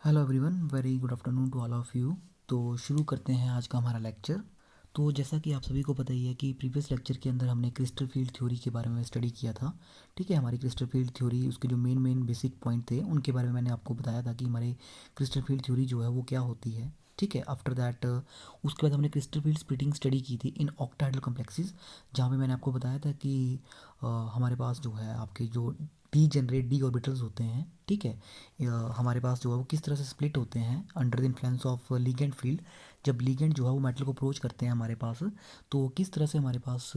Hello everyone, very good afternoon to all of you. तो शुरू करते हैं आज का हमारा लेक्चर। तो जैसा कि आप सभी को पता ही है कि प्रीवियस लेक्चर के अंदर हमने क्रिस्टल फील्ड थ्योरी के बारे में स्टडी किया था। ठीक है, हमारी क्रिस्टल फील्ड थ्योरी, उसके जो मेन बेसिक पॉइंट थे उनके बारे में मैंने आपको बताया था कि हमारे क्रिस्टल फील्ड थ्योरी जो है वो क्या होती है। ठीक है, आफ्टर दैट उसके बाद हमने क्रिस्टल फील्ड स्प्लिटिंग स्टडी की थी इन ऑक्टाहेड्रल कॉम्प्लेक्सेस, जहाँ पे मैंने आपको बताया था कि हमारे पास जो है आपके जो डी जनरेट डी ऑर्बिटल्स होते हैं। ठीक है, हमारे पास जो है वो किस तरह से स्प्लिट होते हैं under the influence of ligand field. जब लीगेंड जो है वो मेटल को अप्रोच करते हैं हमारे पास, तो किस तरह से हमारे पास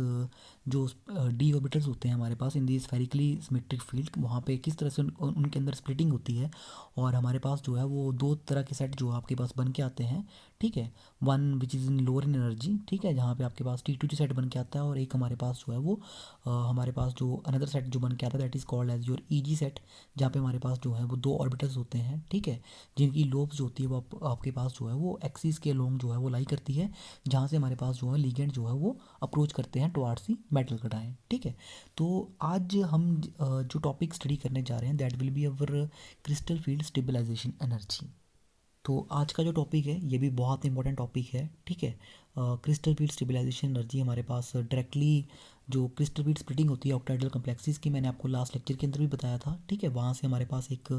जो डी ऑर्बिटल्स होते हैं हमारे पास इन दी स्फेरिकली सिमेट्रिक फील्ड, वहाँ पे किस तरह से उनके अंदर स्प्लिटिंग होती है। और हमारे पास जो है वो दो तरह के सेट जो आपके पास बन के आते हैं। ठीक है, one which is in lower in energy, ठीक है, जहाँ पे आपके पास T2G सेट बन के आता है, और एक हमारे पास जो है वो हमारे पास जो अनदर सेट जो बन के आता है that is called as your EG set, जहाँ पे हमारे पास जो है वो दो ऑर्बिटल्स होते हैं। ठीक है, जिनकी लोब्स जो होती है वो आपके पास जो है वो एक्सिस के लोंग जो है वो लाई करती है, जहाँ से हमारे पास जो है लिगेंड जो है वो अप्रोच करते हैं टुवार्ड्स दी मेटल कटायन। ठीक है, तो आज हम जो टॉपिक स्टडी करने जा रहे हैं that will be our crystal field stabilization energy. तो आज का जो टॉपिक है ये भी बहुत इंपॉर्टेंट टॉपिक है। ठीक है, क्रिस्टल फील्ड स्टेबलाइजेशन एनर्जी हमारे पास डायरेक्टली जो क्रिस्टल फील्ड स्प्लिटिंग होती है ऑक्टाइडल कम्प्लेक्सेस की, मैंने आपको लास्ट लेक्चर के अंदर भी बताया था। ठीक है, वहाँ से हमारे पास एक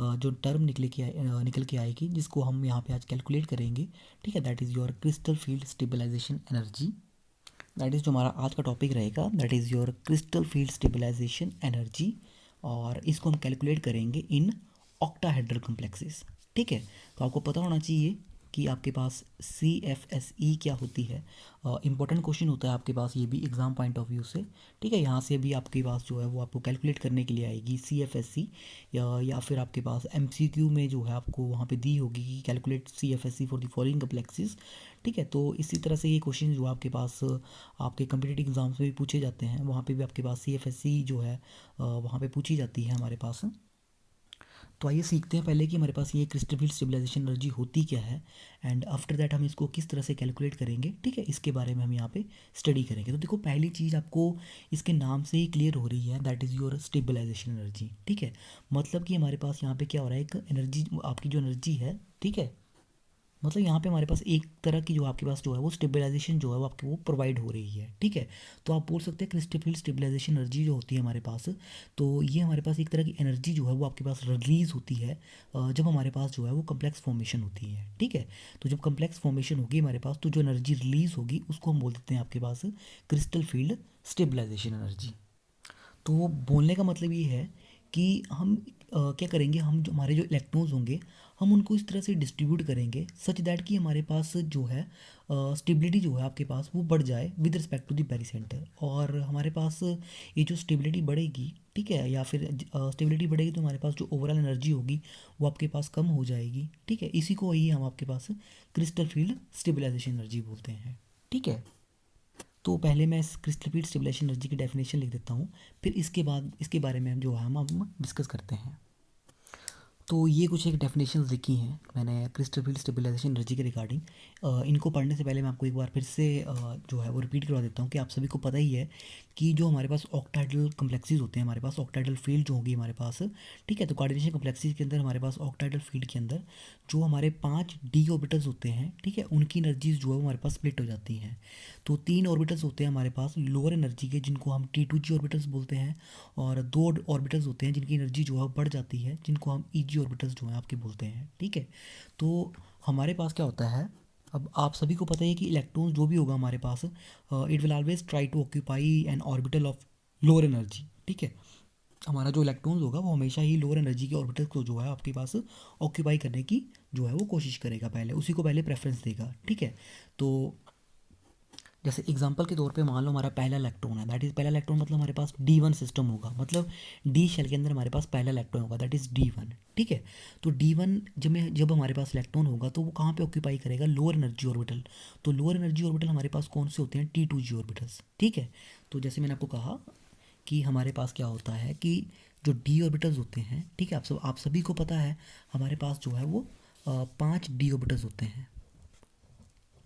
जो टर्म निकल के आएगी जिसको हम यहाँ पे आज कैलकुलेट करेंगे। ठीक है, that is your crystal field stabilization energy. That is जो हमारा आज का टॉपिक रहेगा, that is your crystal field stabilization energy. और इसको हम कैलकुलेट करेंगे इन ऑक्टाहेड्रल कम्प्लेक्सेस। ठीक है, तो आपको पता होना चाहिए कि आपके पास CFSE क्या होती है। इंपॉर्टेंट क्वेश्चन होता है आपके पास ये भी एग्ज़ाम पॉइंट ऑफ व्यू से। ठीक है, यहाँ से भी आपके पास जो है वो आपको कैलकुलेट करने के लिए आएगी CFSE, या फिर आपके पास MCQ में जो है आपको वहाँ पे दी होगी कि calculate CFSE for the following complexes. ठीक है, तो इसी तरह से ये क्वेश्चन जो आपके पास आपके कम्पिटिटिव एग्जाम्स में भी पूछे जाते हैं, वहाँ पे भी आपके पास CFSE जो है वहाँ पे पूछी जाती है हमारे पास। तो आइए सीखते हैं पहले कि हमारे पास ये क्रिस्टल फील्ड स्टेबलाइजेशन एनर्जी होती क्या है, एंड आफ्टर दैट हम इसको किस तरह से कैलकुलेट करेंगे। ठीक है, इसके बारे में हम यहाँ पे स्टडी करेंगे। तो देखो, पहली चीज़ आपको इसके नाम से ही क्लियर हो रही है, that is your stabilization energy. ठीक है, मतलब कि हमारे पास यहाँ पे क्या हो रहा है, एक एनर्जी, आपकी जो एनर्जी है, ठीक है, मतलब यहाँ पे हमारे पास एक तरह की जो आपके पास जो है वो स्टेबलाइजेशन जो है वो आपको वो प्रोवाइड हो रही है। ठीक है, तो आप बोल सकते हैं क्रिस्टल फील्ड स्टेबलाइजेशन एनर्जी जो होती है हमारे पास, तो ये हमारे पास एक तरह की एनर्जी जो है वो आपके पास रिलीज़ होती है जब हमारे पास जो है वो कम्प्लेक्स फॉर्मेशन होती है। ठीक है, तो जब कम्प्लेक्स फॉर्मेशन होगी हमारे पास, तो जो एनर्जी रिलीज़ होगी उसको हम बोल देते हैं आपके पास क्रिस्टल फील्ड स्टेबलाइजेशन एनर्जी। तो बोलने का मतलब ये है कि हम क्या करेंगे, हम जो हमारे जो इलेक्ट्रॉन्स होंगे हम उनको इस तरह से डिस्ट्रीब्यूट करेंगे सच दैट कि हमारे पास जो है स्टेबिलिटी जो है आपके पास वो बढ़ जाए विद रिस्पेक्ट टू द पेरीसेंटर, और हमारे पास ये जो स्टेबिलिटी बढ़ेगी, ठीक है, या फिर स्टेबिलिटी बढ़ेगी तो हमारे पास जो ओवरऑल एनर्जी होगी वो आपके पास कम हो जाएगी। ठीक है, इसी को ही हम आपके पास क्रिस्टल फील्ड स्टेबलाइजेशन एनर्जी बोलते हैं। ठीक है, तो पहले मैं इस क्रिस्टल फील्ड स्टेबलाइजेशन एनर्जी की डेफिनेशन लिख देता हूँ, फिर इसके बाद इसके बारे में हम जो है हम डिस्कस करते हैं। तो ये कुछ एक डेफिनेशंस लिखी हैं मैंने क्रिस्टल फील्ड स्टेबलाइजेशन एनर्जी के रिगार्डिंग। इनको पढ़ने से पहले मैं आपको एक बार फिर से जो है वो रिपीट करवा देता हूँ कि आप सभी को पता ही है कि जो हमारे पास ऑक्टाइडल कम्प्लेक्सेस होते हैं, हमारे पास ऑक्टाइडल फील्ड जो होगी हमारे पास। ठीक है, तो कोऑर्डिनेशन कम्प्लेक्सेस के अंदर हमारे पास ऑक्टाइडल फील्ड के अंदर जो हमारे 5 डी ऑर्बिटल्स होते हैं, ठीक है, उनकी एनर्जीज जो है हमारे पास स्प्लिट हो जाती हैं। तो 3 ऑर्बिटल्स होते हैं हमारे पास लोअर एनर्जी के, जिनको हम T2G ऑर्बिटल्स बोलते हैं, और 2 ऑर्बिटल्स होते हैं जिनकी एनर्जी जो है बढ़ जाती है, जिनको हम EG ऑर्बिटल्स जो हैं आपके बोलते हैं। ठीक है, तो हमारे पास क्या होता है, अब आप सभी को पता है कि इलेक्ट्रॉन्स जो भी होगा हमारे पास, it will always try to occupy an orbital of lower energy. ठीक है, हमारा जो इलेक्ट्रॉन्स होगा वो हमेशा ही लोअर एनर्जी के ऑर्बिटल्स को जो है आपके पास ऑक्यूपाई करने की जो है वो कोशिश करेगा, पहले उसी को पहले प्रेफरेंस देगा। ठीक है, तो जैसे एग्जांपल के तौर पे मान लो हमारा पहला इलेक्ट्रॉन है, दैट इज़ पहला इलेक्ट्रॉन मतलब हमारे पास D1 सिस्टम होगा, मतलब डी शेल के अंदर हमारे पास पहला इलेक्ट्रॉन होगा, दैट इज़ D1। ठीक है, तो D1 जब हमारे पास इलेक्ट्रॉन होगा तो वो कहाँ पे ऑक्यूपाई करेगा, लोअर एनर्जी ऑर्बिटल। तो लोअर एनर्जी ऑर्बिटल हमारे पास कौन से होते हैं, T2G ऑर्बिटल्स। ठीक है, तो जैसे मैंने आपको कहा कि हमारे पास क्या होता है कि जो डी ऑर्बिटल्स होते हैं, ठीक है, आप सभी को पता है हमारे पास जो है वो 5 डी ऑर्बिटल्स होते हैं।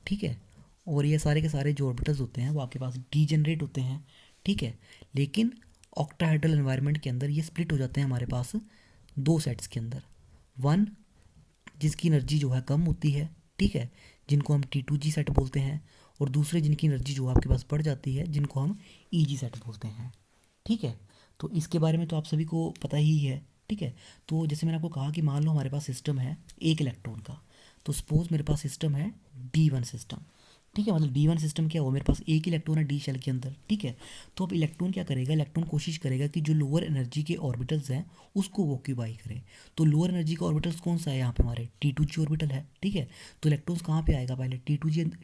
ठीक है, और ये सारे के सारे जो ऑर्बिटल्स होते हैं वो आपके पास डीजेनरेट होते हैं। ठीक है, लेकिन ऑक्टाहेड्रल एनवायरनमेंट के अंदर ये स्प्लिट हो जाते हैं हमारे पास दो सेट्स के अंदर, वन जिसकी एनर्जी जो है कम होती है, ठीक है, जिनको हम T2G सेट बोलते हैं, और दूसरे जिनकी एनर्जी जो आपके पास बढ़ जाती है जिनको हम EG सेट बोलते हैं, ठीक है। तो इसके बारे में तो आप सभी को पता ही है, ठीक है। तो जैसे मैंने आपको कहा कि मान लो हमारे पास सिस्टम है एक इलेक्ट्रॉन का, तो सपोज मेरे पास सिस्टम है D1 सिस्टम, ठीक है। मतलब D1 सिस्टम क्या हुआ, मेरे पास एक इलेक्ट्रॉन है डी शेल के अंदर, ठीक है। तो अब इलेक्ट्रॉन क्या करेगा, इलेक्ट्रॉन कोशिश करेगा कि जो लोअर एनर्जी के ऑर्बिटल्स हैं उसको वो ऑक्यूपाई करे। तो लोअर एनर्जी का ऑर्बिटल्स कौन सा है यहाँ पे, हमारे T2G ऑर्बिटल है, ठीक है। तो इलेक्ट्रॉन्स कहाँ पे आएगा, पहले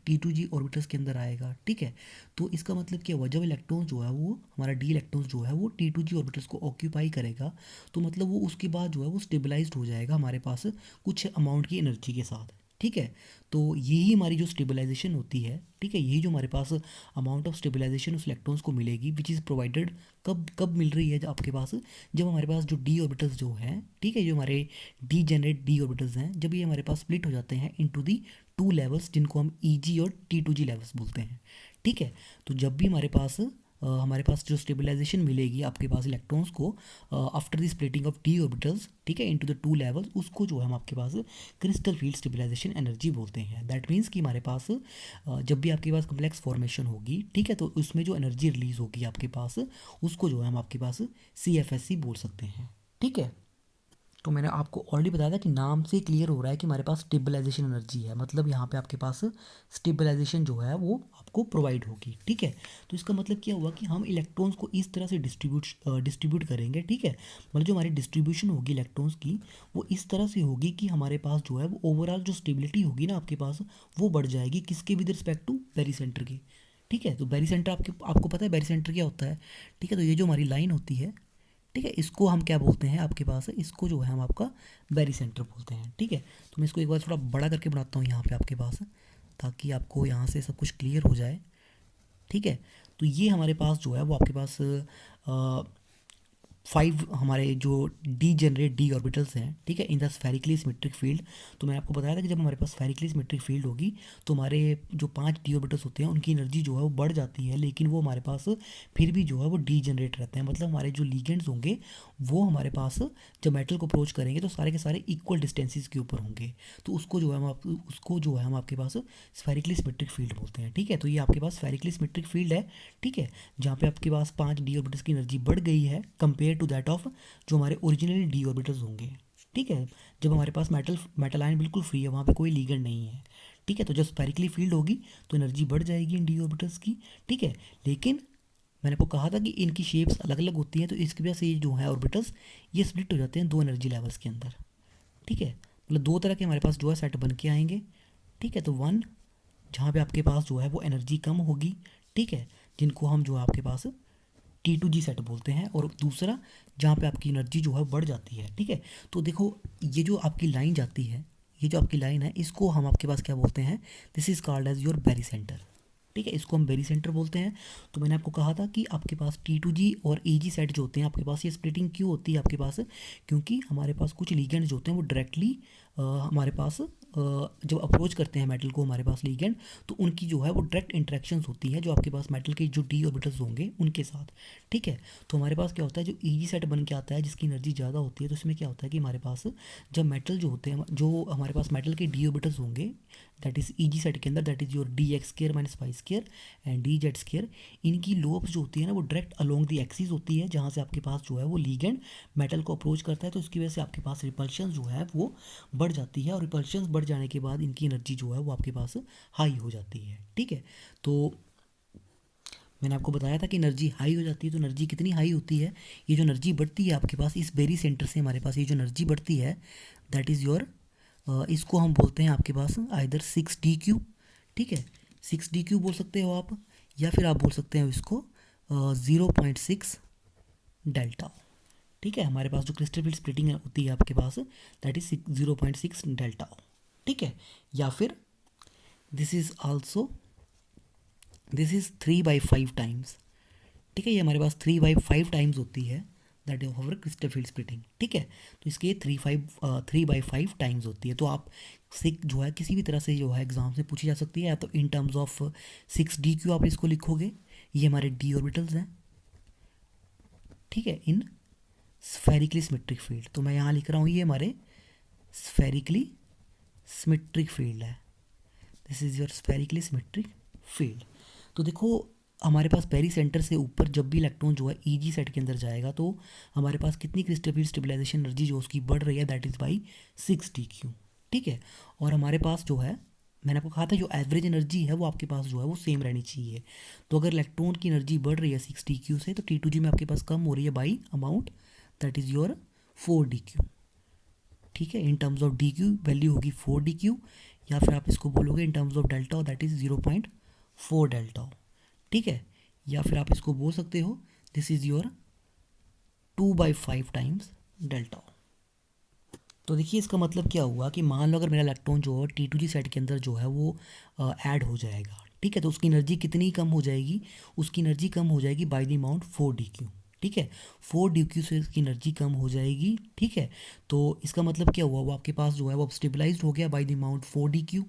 T2G ऑर्बिटल्स के अंदर आएगा, ठीक है। तो इसका मतलब क्या हुआ, जब इलेक्ट्रॉन जो है वो हमारा डी इलेक्ट्रॉन जो है वो T2G ऑर्बिटल्स को ऑक्यूपाई करेगा, तो मतलब वो उसके बाद जो है वो स्टेबलाइज्ड हो जाएगा हमारे पास कुछ अमाउंट की एनर्जी के साथ, ठीक है। तो यही हमारी जो स्टेबलाइजेशन होती है, ठीक है, यही जो हमारे पास अमाउंट ऑफ स्टेबलाइजेशन उस इलेक्ट्रॉन्स को मिलेगी विच इज़ प्रोवाइडेड, कब कब मिल रही है जब आपके पास, जब हमारे पास जो डी ऑर्बिटल्स जो हैं, ठीक है, जो हमारे डी जनरेट डी ऑर्बिटल्स हैं, जब ये हमारे पास स्प्लिट हो जाते हैं इनटू दी टू लेवल्स जिनको हम EG और T2G लेवल्स बोलते हैं, ठीक है। तो जब भी हमारे पास जो स्टेबलाइजेशन मिलेगी आपके पास इलेक्ट्रॉन्स को after the splitting of D orbitals, ठीक है, इनटू द टू लेवल्स, उसको जो है हम आपके पास क्रिस्टल फील्ड स्टेबलाइजेशन एनर्जी बोलते हैं। दैट मीन्स कि हमारे पास जब भी आपके पास कम्प्लेक्स फॉर्मेशन होगी, ठीक है, तो उसमें जो एनर्जी रिलीज होगी आपके पास उसको जो है हम आपके पास CFSC बोल सकते हैं, ठीक है। तो मैंने आपको ऑलरेडी बताया था कि नाम से क्लियर हो रहा है कि हमारे पास स्टेबलाइजेशन एनर्जी है, मतलब यहाँ पे आपके पास स्टेबलाइजेशन जो है वो आपको प्रोवाइड होगी, ठीक है। तो इसका मतलब क्या हुआ कि हम इलेक्ट्रॉन्स को इस तरह से डिस्ट्रीब्यूट करेंगे, ठीक है। मतलब जो हमारी डिस्ट्रीब्यूशन होगी इलेक्ट्रॉन्स की वो इस तरह से होगी कि हमारे पास जो है वो ओवरऑल जो स्टेबिलिटी होगी ना आपके पास वो बढ़ जाएगी, किसके with respect to barycentre की, ठीक है। तो बेरी सेंटर आपको पता है बेरी सेंटर क्या होता है, ठीक है। तो ये जो हमारी लाइन होती है, ठीक है, इसको हम क्या बोलते हैं आपके पास, इसको जो है हम आपका बेरी सेंटर बोलते हैं, ठीक है। तो मैं इसको एक बार थोड़ा बड़ा करके बनाता हूँ यहाँ पे आपके पास, ताकि आपको यहाँ से सब कुछ क्लियर हो जाए, ठीक है। तो ये हमारे पास जो है वो आपके पास 5 हमारे जो डी जनरेट डी ऑर्बिटल्स हैं, ठीक है, in the spherically symmetric field. तो मैंने आपको बताया था कि जब हमारे पास स्फेरिकली सिमेट्रिक फील्ड होगी तो हमारे जो 5 डी ऑर्बिटल्स होते हैं उनकी एनर्जी जो है वो बढ़ जाती है, लेकिन वो हमारे पास फिर भी जो है वो डी जनरेट रहते हैं। मतलब हमारे जो लीगेंड्स होंगे वो हमारे पास जब मेटल को अप्रोच करेंगे तो सारे के सारे इक्वल डिस्टेंसेस के ऊपर होंगे, तो उसको जो है हम आपके पास स्फेरिकली सिमेट्रिक फील्ड बोलते हैं, ठीक है। तो ये आपके पास स्फेरिकली सिमेट्रिक फील्ड है, ठीक है, जहाँ पे आपके पास 5 डी ऑर्बिटल्स की एनर्जी बढ़ गई है कंपेयर टू दैट ऑफ जो हमारे ओरिजिनली डी ऑर्बिटल्स होंगे, ठीक है। जब हमारे पास मेटल आयन बिल्कुल फ्री है, वहाँ पे कोई लीगेंड नहीं है, ठीक है। तो जब स्फेरिकली फील्ड होगी तो एनर्जी बढ़ जाएगी इन डी ऑर्बिटल्स की, ठीक है। लेकिन मैंने आपको कहा था कि इनकी शेप्स अलग अलग होती हैं, तो इसकी वजह से ये जो है ऑर्बिटल्स ये स्प्लिट हो जाते हैं दो एनर्जी लेवल्स के अंदर, ठीक है। मतलब दो तरह के हमारे पास जो है सेट बन के आएंगे, ठीक है। तो वन जहाँ पे आपके पास जो है वो एनर्जी कम होगी, ठीक है, जिनको हम जो है आपके पास T2G सेट बोलते हैं, और दूसरा जहाँ पे आपकी एनर्जी जो है बढ़ जाती है, ठीक है। तो देखो ये जो आपकी लाइन जाती है, ये जो आपकी लाइन है इसको हम आपके पास क्या बोलते हैं, this is called as your barycentre, ठीक है, इसको हम बेरी सेंटर बोलते हैं। तो मैंने आपको कहा था कि आपके पास T2G और EG सेट जो होते हैं आपके पास, ये स्प्लिटिंग क्यों होती है आपके पास, क्योंकि हमारे पास कुछ लीगेंड्स जो होते हैं वो डायरेक्टली हमारे पास जब अप्रोच करते हैं मेटल को हमारे पास लीगेंड, तो उनकी जो है वो डायरेक्ट इंटरेक्शंस होती है जो आपके पास मेटल के जो डी ऑर्बिटल्स होंगे उनके साथ, ठीक है। तो हमारे पास क्या होता है, जो EG सेट बन के आता है जिसकी एनर्जी ज़्यादा होती है, तो इसमें क्या होता है कि हमारे पास जब मेटल जो होते हैं, जो हमारे पास मेटल के डी ऑर्बिटल्स होंगे दैट इज़ EG सेट के अंदर, that is your DX² minus Y² and DZ², इनकी लोब्स जो होती है ना वो डायरेक्ट अलोंग दी एक्सिस होती है, जहाँ से आपके पास जो है वो लीगेंड मेटल को अप्रोच करता है, तो इसकी वजह से आपके पास रिपल्शन जो है वो बढ़ जाती है, और रिपल्शन बढ़ जाने के बाद इनकी एनर्जी जो है वो आपके पास हाई हो जाती है, ठीक है। तो मैंने आपको बताया था कि एनर्जी हाई हो जाती है, तो एनर्जी कितनी हाई होती है, ये जो एनर्जी बढ़ती है आपके पास इस बेरी सेंटर से हमारे पास ये जो एनर्जी बढ़ती है दैट इज़ योर इसको हम बोलते हैं आपके पास आइदर 6DQ, ठीक है, 6DQ बोल सकते हो आप, या फिर आप बोल सकते हो इसको 0.6 डेल्टा, ठीक है। हमारे पास जो क्रिस्टल फील्ड स्प्लिटिंग होती है आपके पास दैट इज 0.6 डेल्टा, ठीक है। या फिर दिस इज 3/5 टाइम्स, ठीक है, ये हमारे पास 3/5 टाइम्स होती है that is over crystal field splitting, ठीक है। तो इसके 3/5 टाइम्स होती है। तो आप जो है किसी भी तरह से जो है एग्जाम से पूछी जा सकती है, या तो इन टर्म्स ऑफ 6DQ आप इसको लिखोगे, ये हमारे डी ऑर्बिटल्स हैं, ठीक है, इन स्फेरिकली सिमेट्रिक फील्ड। तो मैं यहाँ लिख रहा हूँ ये हमारे स्फेरिकली सिमेट्रिक फील्ड है, this is your spherically symmetric field. तो देखो हमारे पास पेरी सेंटर से ऊपर जब भी इलेक्ट्रॉन जो है ईजी सेट के अंदर जाएगा तो हमारे पास कितनी क्रिस्टल फील्ड स्टेबलाइजेशन एनर्जी जो उसकी बढ़ रही है, दैट इज़ बाई 6 dq। ठीक है, और हमारे पास जो है, मैंने आपको कहा था जो एवरेज एनर्जी है वो आपके पास जो है वो सेम रहनी चाहिए। तो अगर इलेक्ट्रॉन की एनर्जी बढ़ रही है 6 dq से, तो T2G में आपके पास कम हो रही है by amount, that is your 4 dq। ठीक है, in terms of D Q value होगी 4 dq, या फिर आप इसको बोलोगे in terms of delta, that is 0.4 delta. ठीक है, या फिर आप इसको बोल सकते हो this is your 2/5 times delta. तो देखिए इसका मतलब क्या हुआ कि मान लो अगर मेरा इलेक्ट्रॉन जो है T2G सेट के अंदर जो है वो ऐड हो जाएगा। ठीक है, तो उसकी एनर्जी कितनी कम हो जाएगी, उसकी एनर्जी कम हो जाएगी बाय द अमाउंट 4 dq। ठीक है, 4 dq से इसकी एनर्जी कम हो जाएगी। ठीक है, तो इसका मतलब क्या हुआ, वो आपके पास जो है वो स्टेबलाइज्ड हो गया बाय द अमाउंट 4 dq।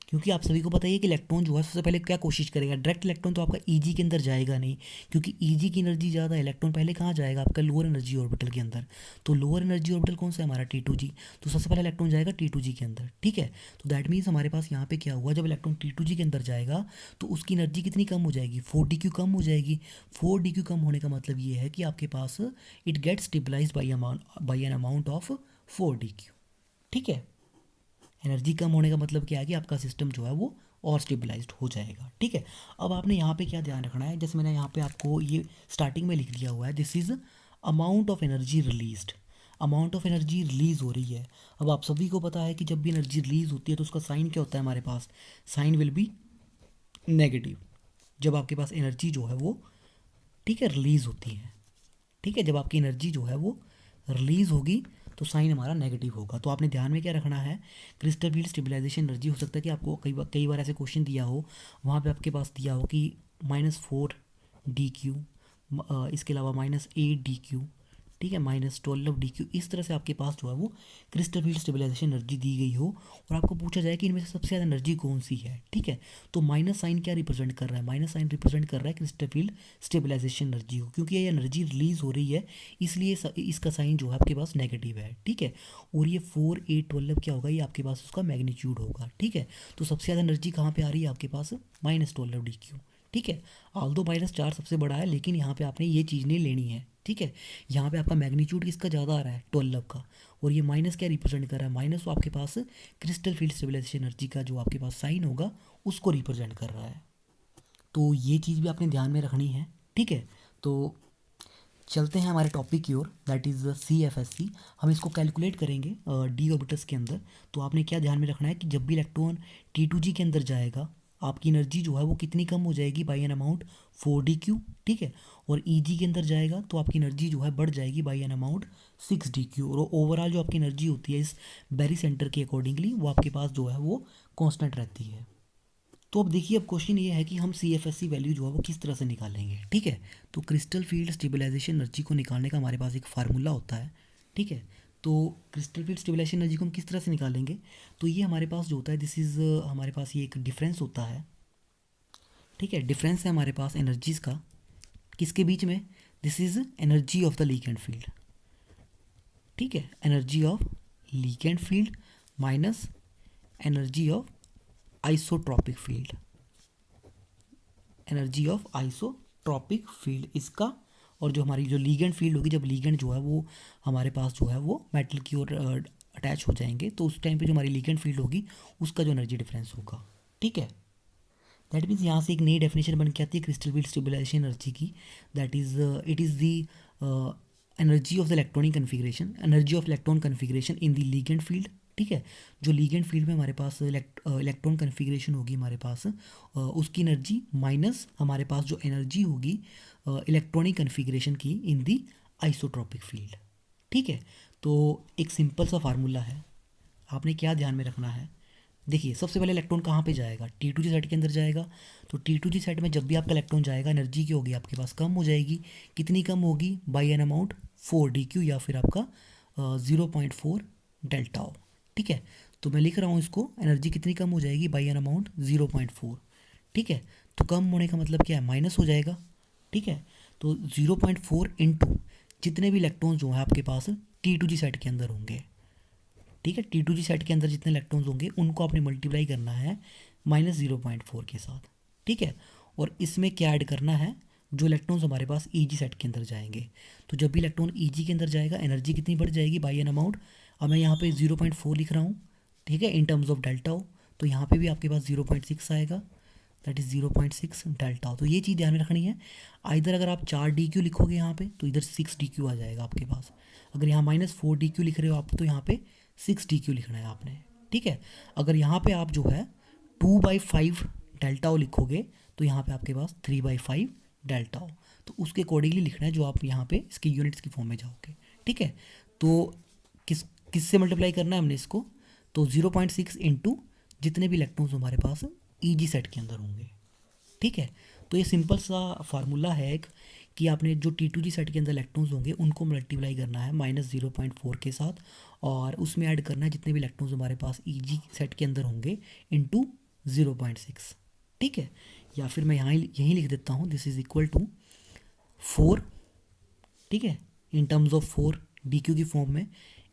क्योंकि आप सभी को पता है कि इलेक्ट्रॉन जो है सबसे पहले क्या कोशिश करेगा, डायरेक्ट इलेक्ट्रॉन तो आपका ईजी के अंदर जाएगा नहीं, क्योंकि ईजी की एनर्जी ज़्यादा है। इलेक्ट्रॉन पहले कहाँ जाएगा, आपका लोअर एनर्जी ऑर्बिटल के अंदर। तो लोअर एनर्जी ऑर्बिटल कौन सा है हमारा, T2G। तो सबसे पहले इलेक्ट्रॉन जाएगा T2G के अंदर। ठीक है, तो दैट मीन्स हमारे पास यहाँ पे क्या हुआ, जब इलेक्ट्रॉन T2G के अंदर जाएगा तो उसकी एनर्जी कितनी कम हो जाएगी, 4 dq कम हो जाएगी। 4 dq कम होने का मतलब ये है कि आपके पास it get stabilize by an amount of 4 dq। ठीक है, एनर्जी कम होने का मतलब क्या है कि आपका सिस्टम जो है वो और स्टेबलाइज्ड हो जाएगा। ठीक है, अब आपने यहाँ पे क्या ध्यान रखना है, जैसे मैंने यहाँ पे आपको ये स्टार्टिंग में लिख दिया हुआ है, this is amount of energy released. Amount of energy release हो रही है। अब आप सभी को पता है कि जब भी एनर्जी रिलीज़ होती है तो उसका साइन क्या होता है हमारे पास, साइन विल बी नेगेटिव। जब आपके पास एनर्जी जो है वो, ठीक है, रिलीज़ होती है। ठीक है, जब आपकी एनर्जी जो है वो रिलीज़ होगी तो साइन हमारा नेगेटिव होगा। तो आपने ध्यान में क्या रखना है, क्रिस्टल फील्ड स्टेबलाइजेशन एनर्जी, हो सकता है कि आपको कई बार ऐसे क्वेश्चन दिया हो, वहाँ पे आपके पास दिया हो कि -4 dq, इसके अलावा -8 dq, ठीक है, -12 dq, इस तरह से आपके पास जो है वो क्रिस्टल फील्ड स्टेबलाइजेशन एनर्जी दी गई हो और आपको पूछा जाए कि इनमें से सबसे ज़्यादा एनर्जी कौन सी है। ठीक है, तो माइनस साइन क्या रिप्रेजेंट कर रहा है, माइनस साइन रिप्रेजेंट कर रहा है क्रिस्टल फील्ड स्टेबलाइजेशन एनर्जी को, क्योंकि ये एनर्जी रिलीज हो रही है इसलिए इसका साइन जो है आपके पास नेगेटिव है। ठीक है, और ये 4 8 12 क्या होगा, ये आपके पास उसका मैग्नीट्यूड होगा। ठीक है, तो सबसे ज़्यादा एनर्जी कहाँ पर आ रही है आपके पास, -12 dq। ठीक है, ऑल्दो -4 सबसे बड़ा है, लेकिन यहाँ पे आपने ये चीज़ नहीं लेनी है। ठीक है, यहाँ पे आपका मैग्नीट्यूड किसका ज़्यादा आ रहा है, 12 का, और ये माइनस क्या रिप्रेजेंट कर रहा है, माइनस तो आपके पास क्रिस्टल फील्ड स्टेबलाइजेशन एनर्जी का जो आपके पास साइन होगा उसको रिप्रेजेंट कर रहा है। तो ये चीज़ भी आपने ध्यान में रखनी है। ठीक है, तो चलते हैं हमारे टॉपिक की ओर, दैट इज़ CFSC। हम इसको कैलकुलेट करेंगे डी ऑर्बिटल्स के अंदर। तो आपने क्या ध्यान में रखना है कि जब भी इलेक्ट्रॉन T2G के अंदर जाएगा आपकी एनर्जी जो है वो कितनी कम हो जाएगी, बाई एन अमाउंट 4 dq। ठीक है, और EG के अंदर जाएगा तो आपकी एनर्जी जो है बढ़ जाएगी बाई एन अमाउंट 6 dq, और ओवरऑल जो आपकी एनर्जी होती है इस बेरी सेंटर के अकॉर्डिंगली वो आपके पास जो है वो कांस्टेंट रहती है। तो अब देखिए, अब क्वेश्चन ये है कि हम CFSC वैल्यू जो है वो किस तरह से निकालेंगे। ठीक है, तो क्रिस्टल फील्ड स्टेबलाइजेशन एनर्जी को निकालने का हमारे पास एक फार्मूला होता है। ठीक है, तो क्रिस्टल फील्ड स्टेबलाइजेशन एनर्जी को हम किस तरह से निकालेंगे, तो ये हमारे पास जो होता है, दिस इज़ हमारे पास ये एक डिफरेंस होता है। ठीक है, डिफरेंस है हमारे पास एनर्जीज़ का, किसके बीच में, this is energy of the ligand field. ठीक है, energy of ligand field minus energy of isotropic field, energy of isotropic field इसका, और जो हमारी जो लीगेंड फील्ड होगी, जब लीगेंड जो है वो हमारे पास जो है वो मेटल की ओर अटैच हो जाएंगे तो उस टाइम पे जो हमारी लीगेंड फील्ड होगी उसका जो एनर्जी डिफरेंस होगा। ठीक है, दैट मीन्स यहाँ से एक नई डेफिनेशन बन के आती है क्रिस्टल फील्ड स्टेबलाइजेशन एनर्जी की, that is it is the energy of the electronic configuration, energy of electron configuration in the ligand field. ठीक है, जो लीगेंड फील्ड में हमारे पास इलेक्ट्रॉन कन्फिग्रेशन होगी हमारे पास उसकी एनर्जी माइनस हमारे पास जो एनर्जी होगी इलेक्ट्रॉनिक कन्फिग्रेशन की इन दी आइसोट्रॉपिक फील्ड। ठीक है, तो एक सिंपल सा फार्मूला है, आपने क्या ध्यान में रखना है, देखिए सबसे पहले इलेक्ट्रॉन कहाँ पे जाएगा, T2G सेट के अंदर जाएगा। तो T2G सेट में जब भी आपका इलेक्ट्रॉन जाएगा एनर्जी की होगी आपके पास कम हो जाएगी, कितनी कम होगी, बाई एन अमाउंट 4 dq, या फिर आपका 0.4 डेल्टा हो। ठीक है, तो मैं लिख रहा हूँ इसको, एनर्जी कितनी कम हो जाएगी, बाई एन अमाउंट 0.4। ठीक है, तो कम होने का मतलब क्या है, माइनस हो जाएगा। ठीक है, तो 0.4 इंटू जितने भी इलेक्ट्रॉन्स जो हैं आपके पास T2G सेट के अंदर होंगे, ठीक है, T2G सेट के अंदर जितने इलेक्ट्रॉन्स होंगे उनको आपने मल्टीप्लाई करना है -0.4 के साथ, ठीक है। और इसमें क्या ऐड करना है, जो इलेक्ट्रॉन्स हमारे पास EG सेट के अंदर जाएंगे। तो जब भी इलेक्ट्रॉन EG के अंदर जाएगा एनर्जी कितनी बढ़ जाएगी बाई एन अमाउंट। अब मैं यहाँ पे 0.4 लिख रहा हूँ, ठीक है, इन टर्म्स ऑफ डेल्टा ओ। तो यहाँ पे भी आपके पास 0.6 आएगा, दैट इज़ 0.6 डेल्टा ओ। तो ये चीज़ ध्यान में रखनी है। इधर अगर आप 4 DQ लिखोगे यहाँ पे तो इधर 6 DQ आ जाएगा आपके पास। अगर यहाँ -4 DQ लिख रहे हो आप तो यहाँ पे 6 DQ लिखना है आपने, ठीक है। अगर यहाँ पे आप जो है 2/5 डेल्टा ओ लिखोगे तो यहाँ पे आपके पास 3/5 डेल्टा ओ। तो उसके अकॉर्डिंगली लिखना है जो आप यहाँ पे इसके यूनिट्स की फॉर्म में जाओगे, ठीक है। तो किससे मल्टीप्लाई करना है हमने इसको, तो 0.6 इंटू जितने भी इलेक्ट्रॉन्स हमारे पास EG सेट के अंदर होंगे, ठीक है। तो ये सिंपल सा फार्मूला है एक, कि आपने जो T2G सेट के अंदर इलेक्ट्रॉन्स होंगे उनको मल्टीप्लाई करना है -0.4 के साथ, और उसमें ऐड करना है जितने भी इलेक्ट्रॉन्स हमारे पास EG सेट के अंदर होंगे इंटू 0.6, ठीक है। या फिर मैं यहाँ यहीं लिख देता हूँ, दिस इज इक्वल टू 4, ठीक है, इन टर्म्स ऑफ 4 DQ की फॉर्म में,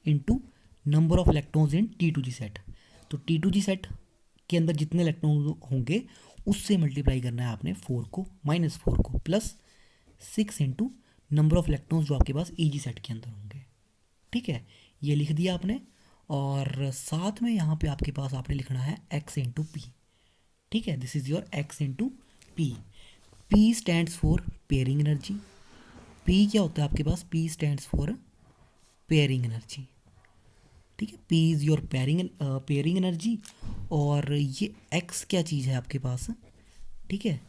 into number of electrons in T2G set. तो T2G सेट के अंदर जितने इलेक्ट्रॉन होंगे उससे मल्टीप्लाई करना है आपने 4 को, -4 को, plus 6 into number of electrons जो आपके पास EG सेट के अंदर होंगे, ठीक है। ये लिख दिया आपने, और साथ में यहाँ पे आपके पास आपने लिखना है x इंटू पी, ठीक है। This is your x into P. P stands for pairing energy. P क्या होता है आपके पास, P stands for pairing energy, ठीक है। P is your pairing energy. और ये x क्या चीज़ है आपके पास, ठीक है।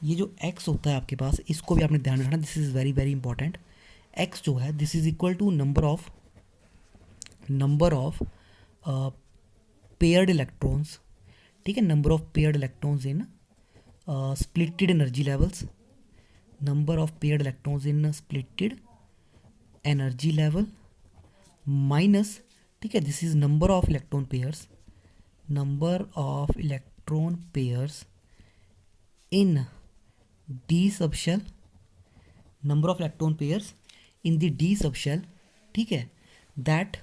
ये जो x होता है आपके पास, इसको भी आपने ध्यान रखना, this is very very important. x जो है this is equal to number of paired electrons, ठीक है, number of paired electrons in splitted energy levels, number of paired electrons in splitted energy level minus, ठीक है, this is number of electron pairs in D subshell, number of electron pairs in the D subshell, ठीक है, that